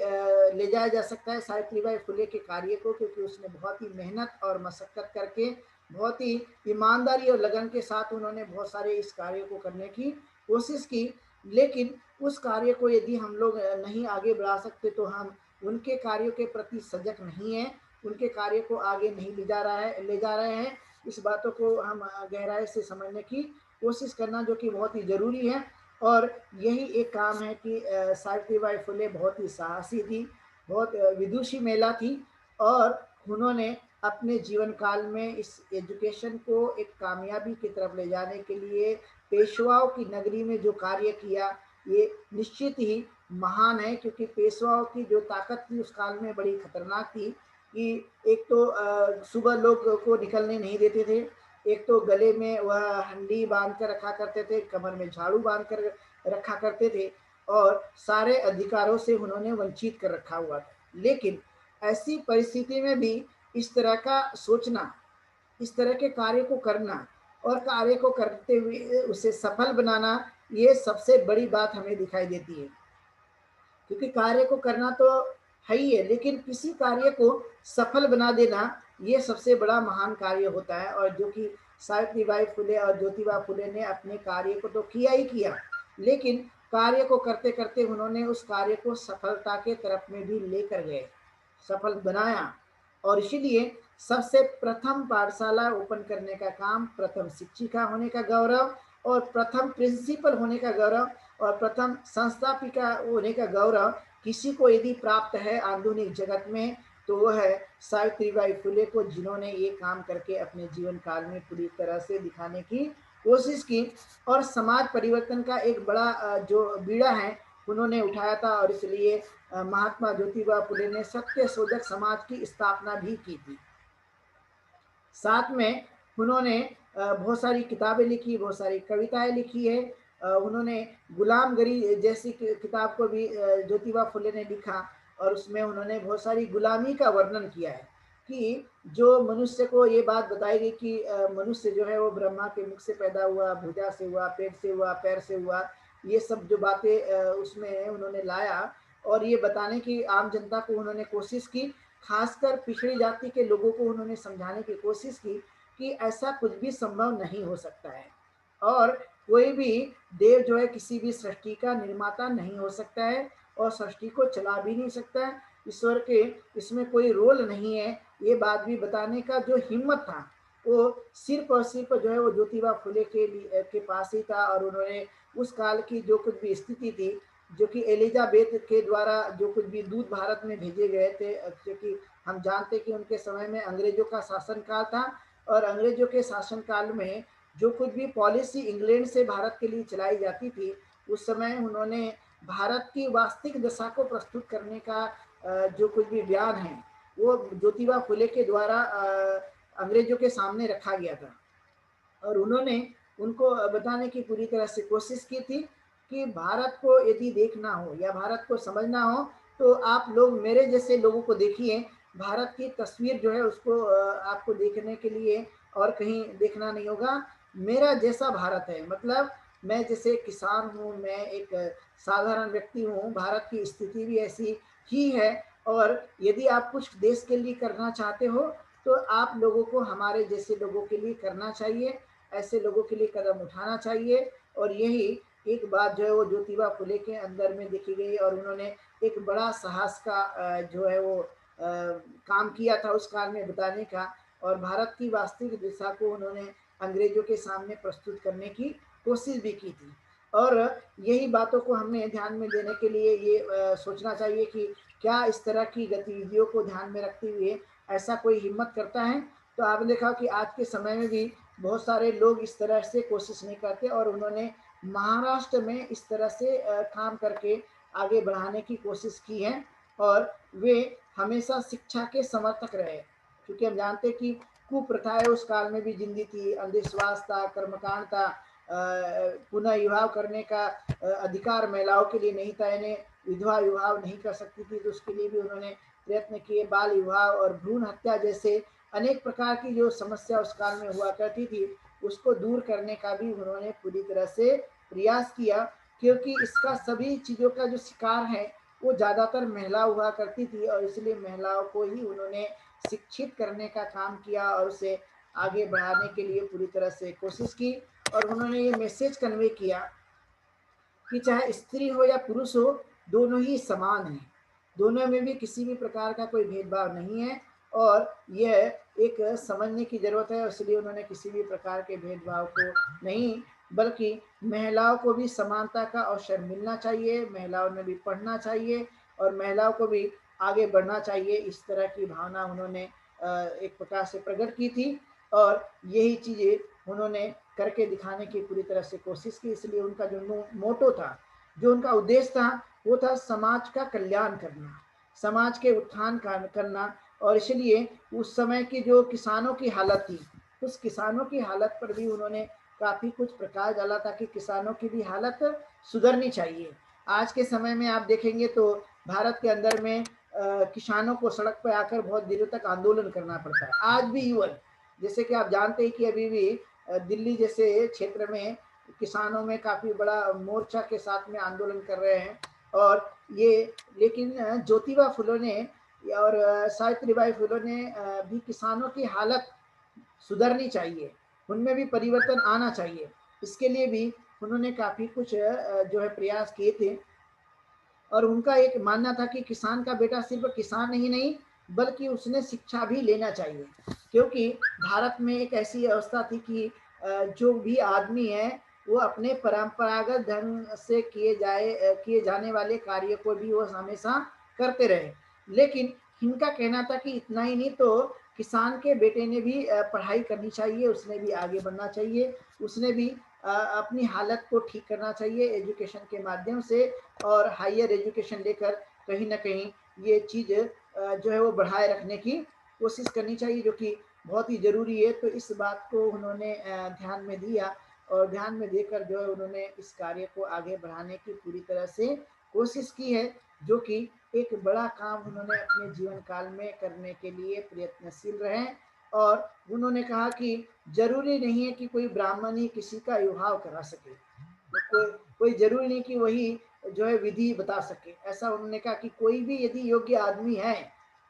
S1: ले जाया जा सकता है सावित्रीबाई फुले के कार्य को, क्योंकि उसने बहुत ही मेहनत और मशक्कत करके बहुत ही ईमानदारी और लगन के साथ उन्होंने बहुत सारे इस कार्य को करने की कोशिश की। लेकिन उस कार्य को यदि हम लोग नहीं आगे बढ़ा सकते तो हम उनके कार्यों के प्रति सजग नहीं हैं। उनके कार्य को आगे नहीं ले जा रहे हैं। इस बातों को हम गहराई से समझने की कोशिश करना, जो कि बहुत ही ज़रूरी है। और यही एक काम है कि सावित्रीबाई फुले बहुत ही साहसी थी, बहुत विदुषी महिला थी, और उन्होंने अपने जीवन काल में इस एजुकेशन को एक कामयाबी की तरफ ले जाने के लिए पेशवाओं की नगरी में जो कार्य किया, ये निश्चित ही महान है। क्योंकि पेशवाओं की जो ताकत थी उस काल में बड़ी खतरनाक थी कि एक तो सुबह लोग को निकलने नहीं देते थे, एक तो गले में वह हंडी बांध कर रखा करते थे, कमर में झाड़ू बांध कर रखा करते थे, और सारे अधिकारों से उन्होंने वंचित कर रखा हुआ था। लेकिन ऐसी परिस्थिति में भी इस तरह का सोचना, इस तरह के कार्य को करना और कार्य को करते हुए उसे सफल बनाना, ये सबसे बड़ी बात हमें दिखाई देती है। क्योंकि कार्य को करना तो है ही है, लेकिन किसी कार्य को सफल बना देना, ये सबसे बड़ा महान कार्य होता है। और जो कि सावित्रीबाई फुले और ज्योतिबा फुले ने अपने कार्य को तो किया ही किया, लेकिन कार्य को करते करते उन्होंने उस कार्य को सफलता के तरफ में भी लेकर गए, सफल बनाया। और इसीलिए सबसे प्रथम पाठशाला ओपन करने का काम, प्रथम शिक्षिका होने का गौरव, और प्रथम प्रिंसिपल होने का गौरव, और प्रथम संस्थापिका होने का गौरव किसी को यदि प्राप्त है आधुनिक जगत में, तो वह है सावित्रीबाई फुले को, जिन्होंने ये काम करके अपने जीवन काल में पूरी तरह से दिखाने की कोशिश की और समाज परिवर्तन का एक बड़ा जो बीड़ा है उन्होंने उठाया था। और इसलिए महात्मा ज्योतिबा फुले ने सत्य शोधक समाज की स्थापना भी की थी। साथ में उन्होंने बहुत सारी किताबें लिखी, बहुत सारी कविताएं लिखी है। उन्होंने गुलामगिरी जैसी किताब को भी ज्योतिबा फुले ने लिखा, और उसमें उन्होंने बहुत सारी गुलामी का वर्णन किया है कि जो मनुष्य को ये बात बताई गई कि मनुष्य जो है वो ब्रह्मा के मुख से पैदा हुआ, भुजा से हुआ, पेट से हुआ, पैर से हुआ, ये सब जो बातें उसमें उन्होंने लाया, और ये बताने की आम जनता को उन्होंने कोशिश की, खासकर पिछड़ी जाति के लोगों को उन्होंने समझाने की कोशिश की कि ऐसा कुछ भी संभव नहीं हो सकता है, और कोई भी देव जो है किसी भी सृष्टि का निर्माता नहीं हो सकता है, और सृष्टि को चला भी नहीं सकता है। ईश्वर के इसमें कोई रोल नहीं है। ये बात भी बताने का जो हिम्मत था, वो सिर्फ और सिर्फ जो है वो ज्योतिबा फुले के पास ही था। और उन्होंने उस काल की जो कुछ भी स्थिति थी, जो कि एलिजाबेथ के द्वारा जो कुछ भी दूत भारत में भेजे गए थे, क्योंकि हम जानते कि उनके समय में अंग्रेजों का शासन काल था, और अंग्रेजों के शासन काल में जो कुछ भी पॉलिसी इंग्लैंड से भारत के लिए चलाई जाती थी, उस समय उन्होंने भारत की वास्तविक दशा को प्रस्तुत करने का जो कुछ भी बयान है, वो ज्योतिबा फुले के द्वारा अंग्रेजों के सामने रखा गया था। और उन्होंने उनको बताने की पूरी तरह से कोशिश की थी कि भारत को यदि देखना हो या भारत को समझना हो, तो आप लोग मेरे जैसे लोगों को देखिए। भारत की तस्वीर जो है उसको आपको देखने के लिए और कहीं देखना नहीं होगा। मेरा जैसा भारत है, मतलब मैं जैसे किसान हूँ, मैं एक साधारण व्यक्ति हूँ, भारत की स्थिति भी ऐसी ही है। और यदि आप कुछ देश के लिए करना चाहते हो, तो आप लोगों को हमारे जैसे लोगों के लिए करना चाहिए, ऐसे लोगों के लिए कदम उठाना चाहिए। और यही एक बात जो है वो ज्योतिबा फुले के अंदर में देखी गई, और उन्होंने एक बड़ा साहस का जो है वो काम किया था उस काल में बताने का, और भारत की वास्तविक दिशा को उन्होंने अंग्रेजों के सामने प्रस्तुत करने की कोशिश भी की थी। और यही बातों को हमें ध्यान में देने के लिए ये सोचना चाहिए कि क्या इस तरह की गतिविधियों को ध्यान में रखते हुए ऐसा कोई हिम्मत करता है। तो आपने देखा कि आज के समय में भी बहुत सारे लोग इस तरह से कोशिश नहीं करते, और उन्होंने महाराष्ट्र में इस तरह से काम करके आगे बढ़ाने की कोशिश की है। और वे हमेशा शिक्षा के समर्थक रहे, क्योंकि हम जानते हैं कि कुप्रथाएं उस काल में भी जिंदी थी, अंधविश्वास था, कर्मकांड था, पुनः विवाह करने का अधिकार महिलाओं के लिए नहीं था, यानी विधवा विवाह नहीं कर सकती थी, तो उसके लिए भी उन्होंने प्रयत्न किए। बाल विवाह और भ्रूण हत्या जैसे अनेक प्रकार की जो समस्या उस काल में हुआ करती थी, उसको दूर करने का भी उन्होंने पूरी तरह से प्रयास किया। क्योंकि इसका सभी चीज़ों का जो शिकार है वो ज़्यादातर महिला हुआ करती थी, और इसलिए महिलाओं को ही उन्होंने शिक्षित करने का काम किया और उसे आगे बढ़ाने के लिए पूरी तरह से कोशिश की। और उन्होंने ये मैसेज कन्वे किया कि चाहे स्त्री हो या पुरुष हो, दोनों ही समान हैं, दोनों में भी किसी भी प्रकार का कोई भेदभाव नहीं है। और यह एक समझने की ज़रूरत है, इसलिए उन्होंने किसी भी प्रकार के भेदभाव को नहीं, बल्कि महिलाओं को भी समानता का अवसर मिलना चाहिए, महिलाओं ने भी पढ़ना चाहिए और महिलाओं को भी आगे बढ़ना चाहिए, इस तरह की भावना उन्होंने एक प्रकार से प्रकट की थी और यही चीज़ें उन्होंने करके दिखाने की पूरी तरह से कोशिश की। इसलिए उनका जो मोटो था, जो उनका उद्देश्य था, वो था समाज का कल्याण करना, समाज के उत्थान करना। और इसलिए उस समय की जो किसानों की हालत थी, उस किसानों की हालत पर भी उन्होंने काफ़ी कुछ प्रकाश डाला था कि किसानों की भी हालत सुधरनी चाहिए। आज के समय में आप देखेंगे तो भारत के अंदर में किसानों को सड़क पर आकर बहुत देर तक आंदोलन करना पड़ता है। आज भी युवा, जैसे कि आप जानते हैं कि अभी भी दिल्ली जैसे क्षेत्र में किसानों में काफ़ी बड़ा मोर्चा के साथ में आंदोलन कर रहे हैं। और ये लेकिन ज्योतिबा फुले ने और सावित्रीबाई फुले ने भी किसानों की हालत सुधरनी चाहिए, उनमें भी परिवर्तन आना चाहिए, इसके लिए भी उन्होंने काफ़ी कुछ जो है प्रयास किए थे। और उनका एक मानना था कि किसान का बेटा सिर्फ किसान ही नहीं, बल्कि उसने शिक्षा भी लेना चाहिए, क्योंकि भारत में एक ऐसी अवस्था थी कि जो भी आदमी है वो अपने परंपरागत ढंग से किए जाने वाले कार्य को भी वो हमेशा करते रहे। लेकिन इनका कहना था कि इतना ही नहीं, तो किसान के बेटे ने भी पढ़ाई करनी चाहिए, उसने भी आगे बढ़ना चाहिए, उसने भी अपनी हालत को ठीक करना चाहिए एजुकेशन के माध्यम से और हायर एजुकेशन लेकर कहीं ना कहीं ये चीज़ जो है वो बढ़ाए रखने की कोशिश करनी चाहिए, जो कि बहुत ही ज़रूरी है। तो इस बात को उन्होंने ध्यान में दिया और ध्यान में देकर जो है उन्होंने इस कार्य को आगे बढ़ाने की पूरी तरह से कोशिश की है, जो कि एक बड़ा काम उन्होंने अपने जीवन काल में करने के लिए प्रयत्नशील रहे। और उन्होंने कहा कि जरूरी नहीं है कि कोई ब्राह्मण ही किसी का विवाह करा सके, कोई कोई जरूरी नहीं कि वही जो है विधि बता सके। ऐसा उन्होंने कहा कि कोई भी यदि योग्य आदमी है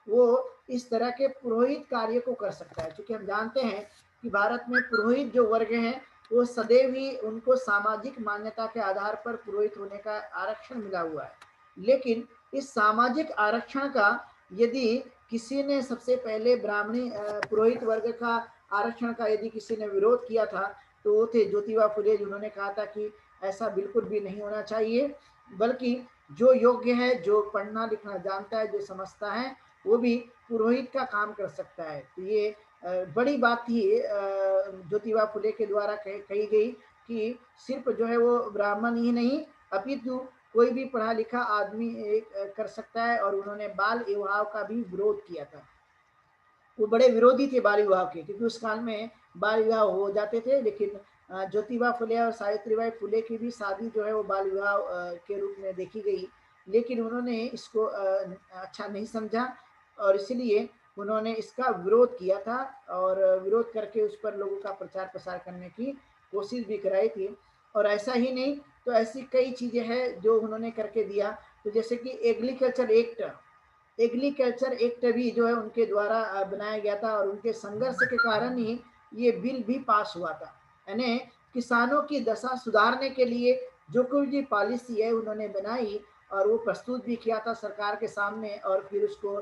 S1: वो इस तरह के पुरोहित कार्य को कर सकता है, क्योंकि हम जानते हैं कि भारत में पुरोहित जो वर्ग हैं वो सदैव ही उनको सामाजिक मान्यता के आधार पर पुरोहित होने का आरक्षण मिला हुआ है। लेकिन इस सामाजिक आरक्षण का यदि किसी ने सबसे पहले ब्राह्मणी पुरोहित वर्ग का आरक्षण का यदि किसी ने विरोध किया था तो वो थे ज्योतिबा फुले, जिन्होंने कहा था कि ऐसा बिल्कुल भी नहीं होना चाहिए, बल्कि जो योग्य है, जो पढ़ना लिखना जानता है, जो समझता है, वो भी पुरोहित का काम कर सकता है। तो ये बड़ी बात थी ज्योतिबा फुले के द्वारा कही गई कि सिर्फ जो है वो ब्राह्मण ही नहीं, अपितु कोई भी पढ़ा लिखा आदमी कर सकता है। और उन्होंने बाल विवाह का भी विरोध किया था। वो बड़े विरोधी थे बाल विवाह के, क्योंकि उस काल में बाल विवाह हो जाते थे। लेकिन ज्योतिबा फुले और सावित्रीबाई फुले की भी शादी जो है वो बाल विवाह के रूप में देखी गई, लेकिन उन्होंने इसको अच्छा नहीं समझा और इसलिए उन्होंने इसका विरोध किया था और विरोध करके उस पर लोगों का प्रचार प्रसार करने की कोशिश भी कराई थी। और ऐसा ही नहीं, तो ऐसी कई चीज़ें हैं जो उन्होंने करके दिया। तो जैसे कि एग्रीकल्चर एक्ट भी जो है उनके द्वारा बनाया गया था और उनके संघर्ष के कारण ही ये बिल भी पास हुआ था। यानी किसानों की दशा सुधारने के लिए जो कोई भी पॉलिसी है उन्होंने बनाई और वो प्रस्तुत भी किया था सरकार के सामने और फिर उसको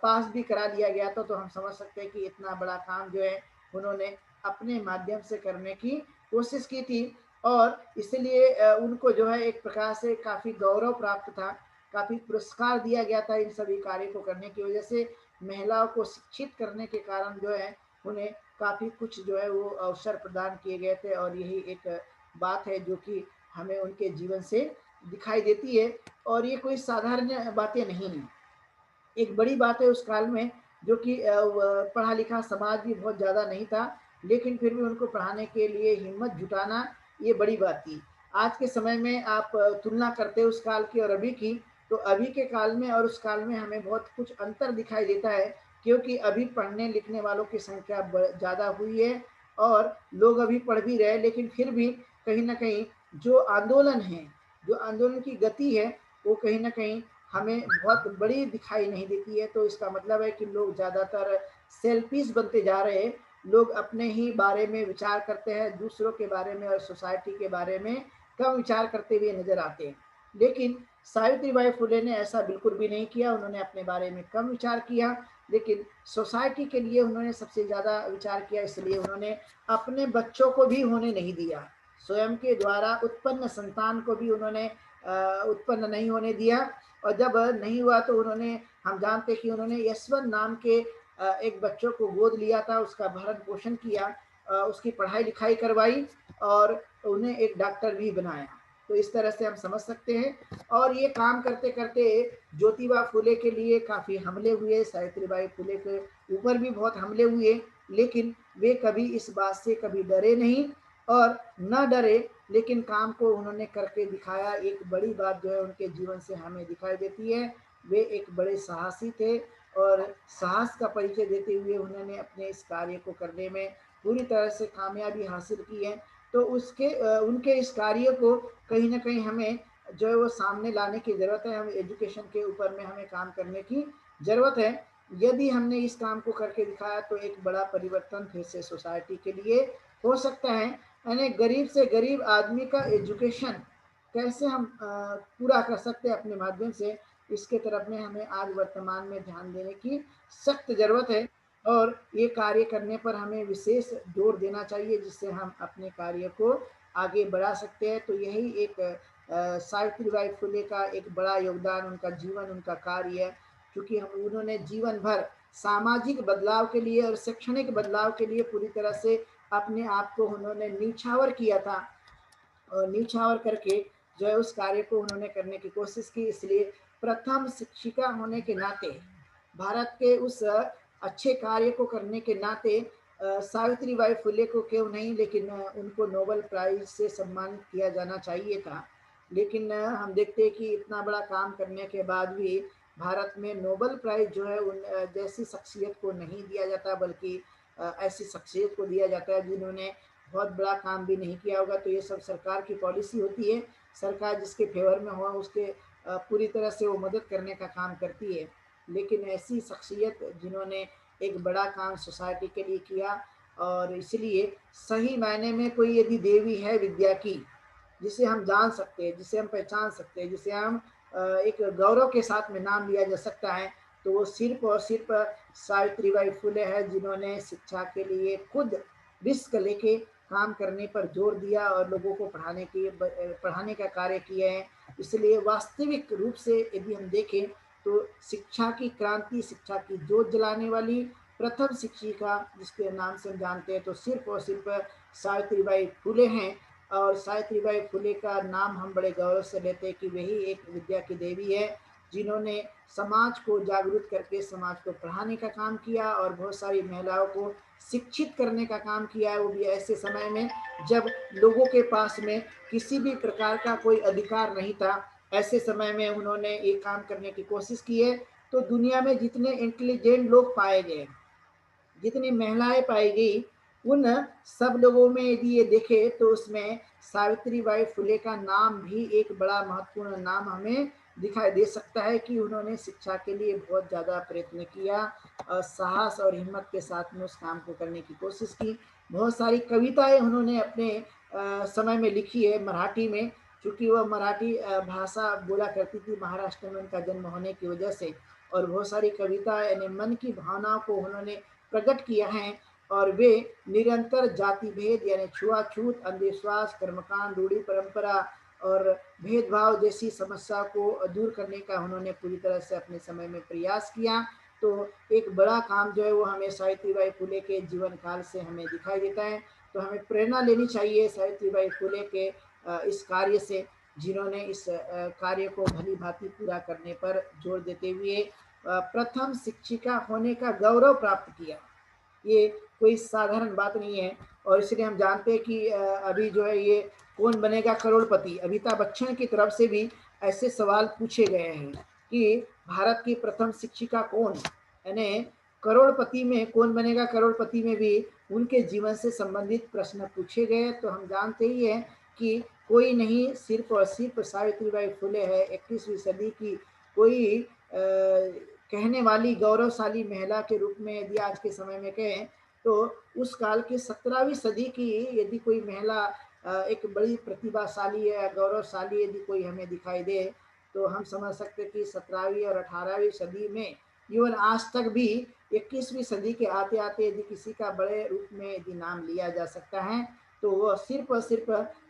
S1: पास भी करा लिया गया था। तो हम समझ सकते हैं कि इतना बड़ा काम जो है उन्होंने अपने माध्यम से करने की कोशिश की थी और इसलिए उनको जो है एक प्रकार से काफ़ी गौरव प्राप्त था, काफ़ी पुरस्कार दिया गया था इन सभी कार्य को करने की वजह से। महिलाओं को शिक्षित करने के कारण जो है उन्हें काफ़ी कुछ जो है वो अवसर प्रदान किए गए थे और यही एक बात है जो कि हमें उनके जीवन से दिखाई देती है। और ये कोई साधारण बातें नहीं हैं, एक बड़ी बात है उस काल में, जो कि पढ़ा लिखा समाज भी बहुत ज़्यादा नहीं था, लेकिन फिर भी उनको पढ़ाने के लिए हिम्मत जुटाना ये बड़ी बात थी। आज के समय में आप तुलना करते हो उस काल की और अभी की, तो अभी के काल में और उस काल में हमें बहुत कुछ अंतर दिखाई देता है, क्योंकि अभी पढ़ने लिखने वालों की संख्या ज़्यादा हुई है और लोग अभी पढ़ भी रहे, लेकिन फिर भी कहीं ना कहीं जो आंदोलन है, जो आंदोलन की गति है, वो कहीं ना कहीं हमें बहुत बड़ी दिखाई नहीं देती है। तो इसका मतलब है कि लोग ज़्यादातर सेल्फिश बनते जा रहे हैं, लोग अपने ही बारे में विचार करते हैं, दूसरों के बारे में और सोसाइटी के बारे में कम विचार करते हुए नजर आते हैं। लेकिन सावित्रीबाई फुले ने ऐसा बिल्कुल भी नहीं किया, उन्होंने अपने बारे में कम विचार किया, लेकिन सोसाइटी के लिए उन्होंने सबसे ज़्यादा विचार किया, इसलिए उन्होंने अपने बच्चों को भी होने नहीं दिया। स्वयं के द्वारा उत्पन्न संतान को भी उन्होंने उत्पन्न नहीं होने दिया, और जब नहीं हुआ तो उन्होंने, हम जानते कि उन्होंने यशवंत नाम के एक बच्चों को गोद लिया था, उसका भरण पोषण किया, उसकी पढ़ाई लिखाई करवाई और उन्हें एक डॉक्टर भी बनाया। तो इस तरह से हम समझ सकते हैं। और ये काम करते करते ज्योतिबा फुले के लिए काफ़ी हमले हुए, सावित्रीबाई फुले के ऊपर भी बहुत हमले हुए, लेकिन वे कभी इस बात से कभी डरे नहीं और न डरे, लेकिन काम को उन्होंने करके दिखाया। एक बड़ी बात जो है उनके जीवन से हमें दिखाई देती है, वे एक बड़े साहसी थे और साहस का परिचय देते हुए उन्होंने अपने इस कार्य को करने में पूरी तरह से कामयाबी हासिल की है। तो उनके इस कार्य को कहीं ना कहीं हमें जो है वो सामने लाने की ज़रूरत है। हम एजुकेशन के ऊपर में हमें काम करने की ज़रूरत है। यदि हमने इस काम को करके दिखाया तो एक बड़ा परिवर्तन फिर से सोसाइटी के लिए हो सकता है। यानी गरीब से गरीब आदमी का एजुकेशन कैसे हम पूरा कर सकते हैं अपने माध्यम से, इसके तरफ में हमें आज वर्तमान में ध्यान देने की सख्त ज़रूरत है। और ये कार्य करने पर हमें विशेष जोर देना चाहिए, जिससे हम अपने कार्य को आगे बढ़ा सकते हैं। तो यही एक सावित्रीबाई फुले का एक बड़ा योगदान, उनका जीवन, उनका कार्य है। क्योंकि हम उन्होंने जीवन भर सामाजिक बदलाव के लिए और शैक्षणिक बदलाव के लिए पूरी तरह से अपने आप को उन्होंने न्यौछावर किया था, और न्यौछावर करके जो है उस कार्य को उन्होंने करने की कोशिश की। इसलिए प्रथम शिक्षिका होने के नाते, भारत के उस अच्छे कार्य को करने के नाते सावित्रीबाई फुले को क्यों नहीं, लेकिन उनको नोबेल प्राइज से सम्मानित किया जाना चाहिए था। लेकिन हम देखते हैं कि इतना बड़ा काम करने के बाद भी भारत में नोबेल प्राइज जो है उन जैसी शख्सियत को नहीं दिया जाता, बल्कि ऐसी शख्सियत को दिया जाता है जिन्होंने बहुत बड़ा काम भी नहीं किया होगा। तो ये सब सरकार की पॉलिसी होती है, सरकार जिसके फेवर में हो उसके पूरी तरह से वो मदद करने का काम करती है। लेकिन ऐसी शख्सियत जिन्होंने एक बड़ा काम सोसाइटी के लिए किया, और इसलिए सही मायने में कोई यदि देवी है विद्या की, जिसे हम जान सकते हैं, जिसे हम पहचान सकते हैं, जिसे हम एक गौरव के साथ में नाम लिया जा सकता है, तो वो सिर्फ और सिर्फ सावित्रीबाई फुले है, जिन्होंने शिक्षा के लिए खुद रिस्क लेके काम करने पर जोर दिया और लोगों को पढ़ाने का कार्य किए हैं। इसलिए वास्तविक रूप से यदि हम देखें तो शिक्षा की क्रांति, शिक्षा की जोत जलाने वाली प्रथम शिक्षिका जिसके नाम से हम जानते हैं तो सिर्फ और सिर्फ सावित्रीबाई फुले हैं। और सावित्रीबाई फुले का नाम हम बड़े गौरव से लेते हैं कि वही एक विद्या की देवी है, जिन्होंने समाज को जागरूक करके समाज को पढ़ाने का काम किया और बहुत सारी महिलाओं को शिक्षित करने का काम किया है, वो भी ऐसे समय में जब लोगों के पास में किसी भी प्रकार का कोई अधिकार नहीं था। ऐसे समय में उन्होंने ये काम करने की कोशिश की है। तो दुनिया में जितने इंटेलिजेंट लोग पाए गए, जितनी महिलाएं पाई गई, उन सब लोगों में यदि ये देखे तो उसमें सावित्रीबाई फुले का नाम भी एक बड़ा महत्वपूर्ण नाम हमें दिखाई दे सकता है कि उन्होंने शिक्षा के लिए बहुत ज़्यादा प्रयत्न किया और साहस और हिम्मत के साथ में उस काम को करने की कोशिश की। बहुत सारी कविताएं उन्होंने अपने समय में लिखी है मराठी में, क्योंकि वह मराठी भाषा बोला करती थी महाराष्ट्र में उनका जन्म होने की वजह से। और बहुत सारी कविता यानी मन की भावनाओं को उन्होंने प्रकट किया है। और वे निरंतर जाति भेद यानी छुआछूत, अंधविश्वास, कर्मकांड, रूढ़ी परंपरा और भेदभाव जैसी समस्या को दूर करने का उन्होंने पूरी तरह से अपने समय में प्रयास किया। तो एक बड़ा काम जो है वो हमें सावित्रीबाई फुले के जीवन काल से हमें दिखाई देता है। तो हमें प्रेरणा लेनी चाहिए सावित्रीबाई फुले के इस कार्य से, जिन्होंने इस कार्य को भली भांति पूरा करने पर जोर देते हुए प्रथम शिक्षिका होने का गौरव प्राप्त किया। ये कोई साधारण बात नहीं है। और इसलिए हम जानते हैं कि अभी जो है ये कौन बनेगा करोड़पति, अमिताभ बच्चन की तरफ से भी ऐसे सवाल पूछे गए हैं कि भारत की प्रथम शिक्षिका कौन, यानी करोड़पति में कौन बनेगा करोड़पति में भी उनके जीवन से संबंधित प्रश्न पूछे गए। तो हम जानते ही हैं कि कोई नहीं, सिर्फ और सिर्फ सावित्रीबाई फुले है 21वीं सदी की कोई कहने वाली गौरवशाली महिला के रूप में। यदि आज के समय में कहें तो उस काल की 17वीं सदी की यदि कोई महिला एक बड़ी प्रतिभाशाली है, गौरवशाली यदि कोई हमें दिखाई दे तो हम समझ सकते हैं कि 17वीं और 18वीं सदी में, इवन आज तक भी 21वीं सदी के आते आते यदि किसी का बड़े रूप में यदि नाम लिया जा सकता है तो वो सिर्फ और सिर्फ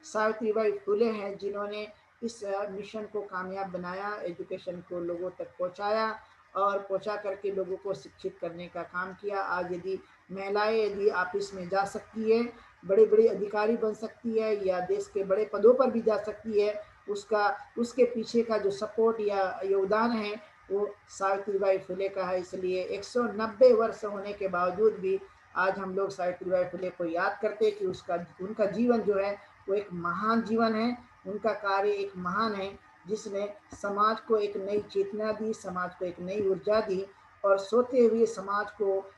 S1: सावित्रीबाई फुले हैं, जिन्होंने इस मिशन को कामयाब बनाया, एजुकेशन को लोगों तक पहुंचाया और पहुंचा करके लोगों को शिक्षित करने का काम किया। आज यदि महिलाएं यदि ऑफिस में जा सकती है, बड़े बड़े अधिकारी बन सकती है या देश के बड़े पदों पर भी जा सकती है, उसका उसके पीछे का जो सपोर्ट या योगदान है वो सावित्रीबाई फुले का है। इसलिए 190 वर्ष होने के बावजूद भी आज हम लोग सावित्रीबाई फुले को याद करते हैं कि उनका जीवन जो है वो एक महान जीवन है, उनका कार्य एक महान है, जिसने समाज को एक नई चेतना दी, समाज को एक नई ऊर्जा दी और सोते हुए समाज को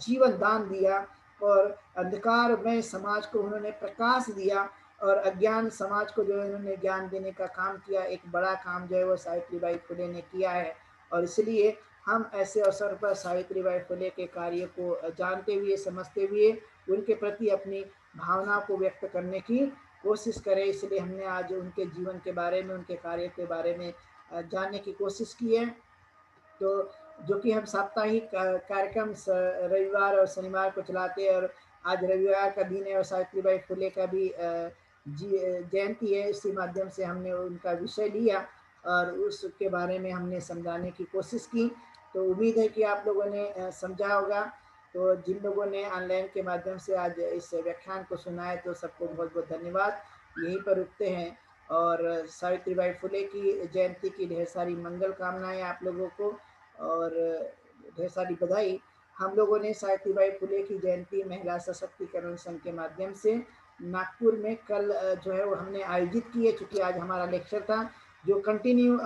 S1: जीवन दान दिया और अंधकार में समाज को उन्होंने प्रकाश दिया और अज्ञान समाज को जो है उन्होंने ज्ञान देने का काम किया। एक बड़ा काम जो है वो सावित्रीबाई फुले ने किया है और इसलिए हम ऐसे अवसर पर सावित्रीबाई फुले के कार्य को जानते हुए, समझते हुए उनके प्रति अपनी भावना को व्यक्त करने की कोशिश करें। इसलिए हमने आज उनके जीवन के बारे में, उनके कार्य के बारे में जानने की कोशिश की है। तो जो कि हम साप्ताहिक कार्यक्रम रविवार और शनिवार को चलाते हैं और आज रविवार का दिन है और सावित्रीबाई फुले का भी जयंती है। इसी माध्यम से हमने उनका विषय लिया और उसके बारे में हमने समझाने की कोशिश की। तो उम्मीद है कि आप लोगों ने समझा होगा। तो जिन लोगों ने ऑनलाइन के माध्यम से आज इस व्याख्यान को सुना है तो सबको बहुत बहुत धन्यवाद। यहीं पर रुकते हैं और सावित्रीबाई फुले की जयंती की ढेर सारी मंगल कामनाएं आप लोगों को और ढेर सारी बधाई। हम लोगों ने सावित्रीबाई फुले की जयंती महिला सशक्तिकरण संघ के माध्यम से नागपुर में कल जो है वो हमने आयोजित की है। चूँकि आज हमारा लेक्चर था जो कंटिन्यू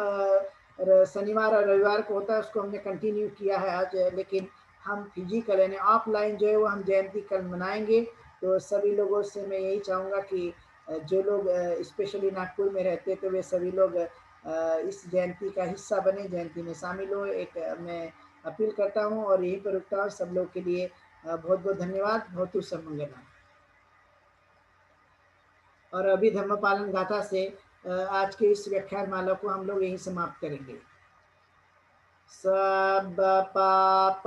S1: शनिवार और रविवार को होता है, उसको हमने कंटिन्यू किया है आज, लेकिन हम फिजिकल यानी ऑफलाइन जो है वो हम जयंती कल मनाएंगे। तो सभी लोगों से मैं यही चाहूँगा कि जो लोग स्पेशली नागपुर में रहते हैं तो वे सभी लोग इस जयंती का हिस्सा बने, जयंती में शामिल हो, एक मैं अपील करता हूँ और यहीं पर रुकता हूँ। सब लोग के लिए बहुत बहुत धन्यवाद। बहुत सब मंगल। और अभी धम्मपालन गाथा से आज के इस व्याख्यान माला को हम लोग यहीं समाप्त करेंगे। सब पाप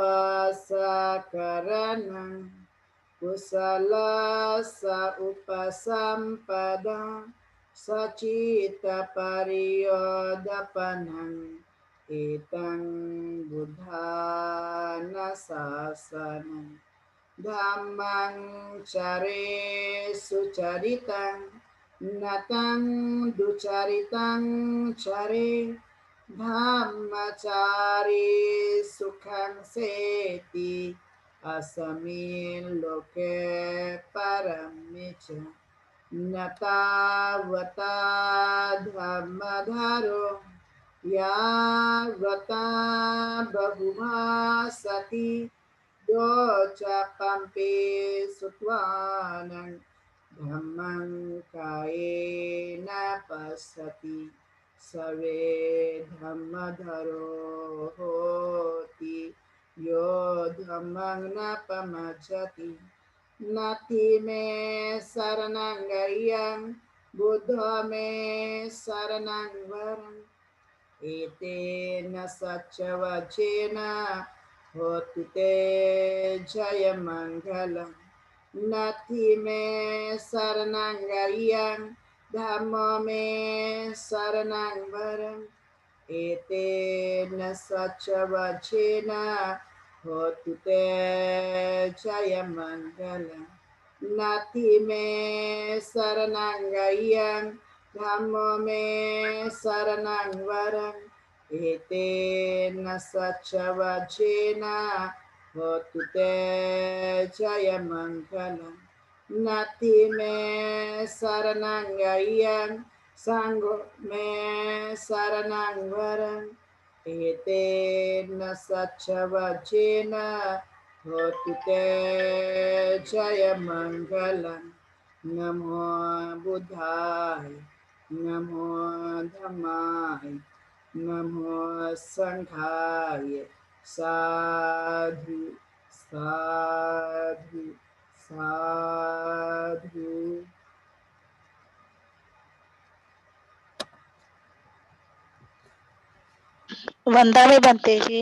S1: सकरणं कुशल स उपसंपदा सचित परियोदपनं एतं बुद्धान शासनं धम्मं चरे सुचरितं नतं दुचरितं चरे धम्मचारी सुखं सेति असमिं लोके परमिच न तावता धम्मधरो यावता बहुभासति यो च पम्पे सुत्वानं धम्मं कायेन पश्यति सर्वे धम्मधरो होति यो धम्मं न पमज्जति नाति में शरणं गय्यं बुद्ध में शरणं वरं एतेन सच्चवचेन होतु ते जयमङ्गलम् नाति में शरणं गय्यं धम्मो में शरणं वरं एतेन सच्चवचेन होतु ते जयमङ्गलम् नाति में शरणं गय्यं धम्मो में शरणं वरं एतेन सच्चवचेन होतु ते जयमङ्गलम् नाति में शरणं गय्यं संघो में शरणं वरं एतेन सच्चवचेन होतु ते जयमङ्गलम् नमो बुद्धाय नमो धम्माय नमो संघाय साधु साधु साधु।
S2: वंदा में बनते जी।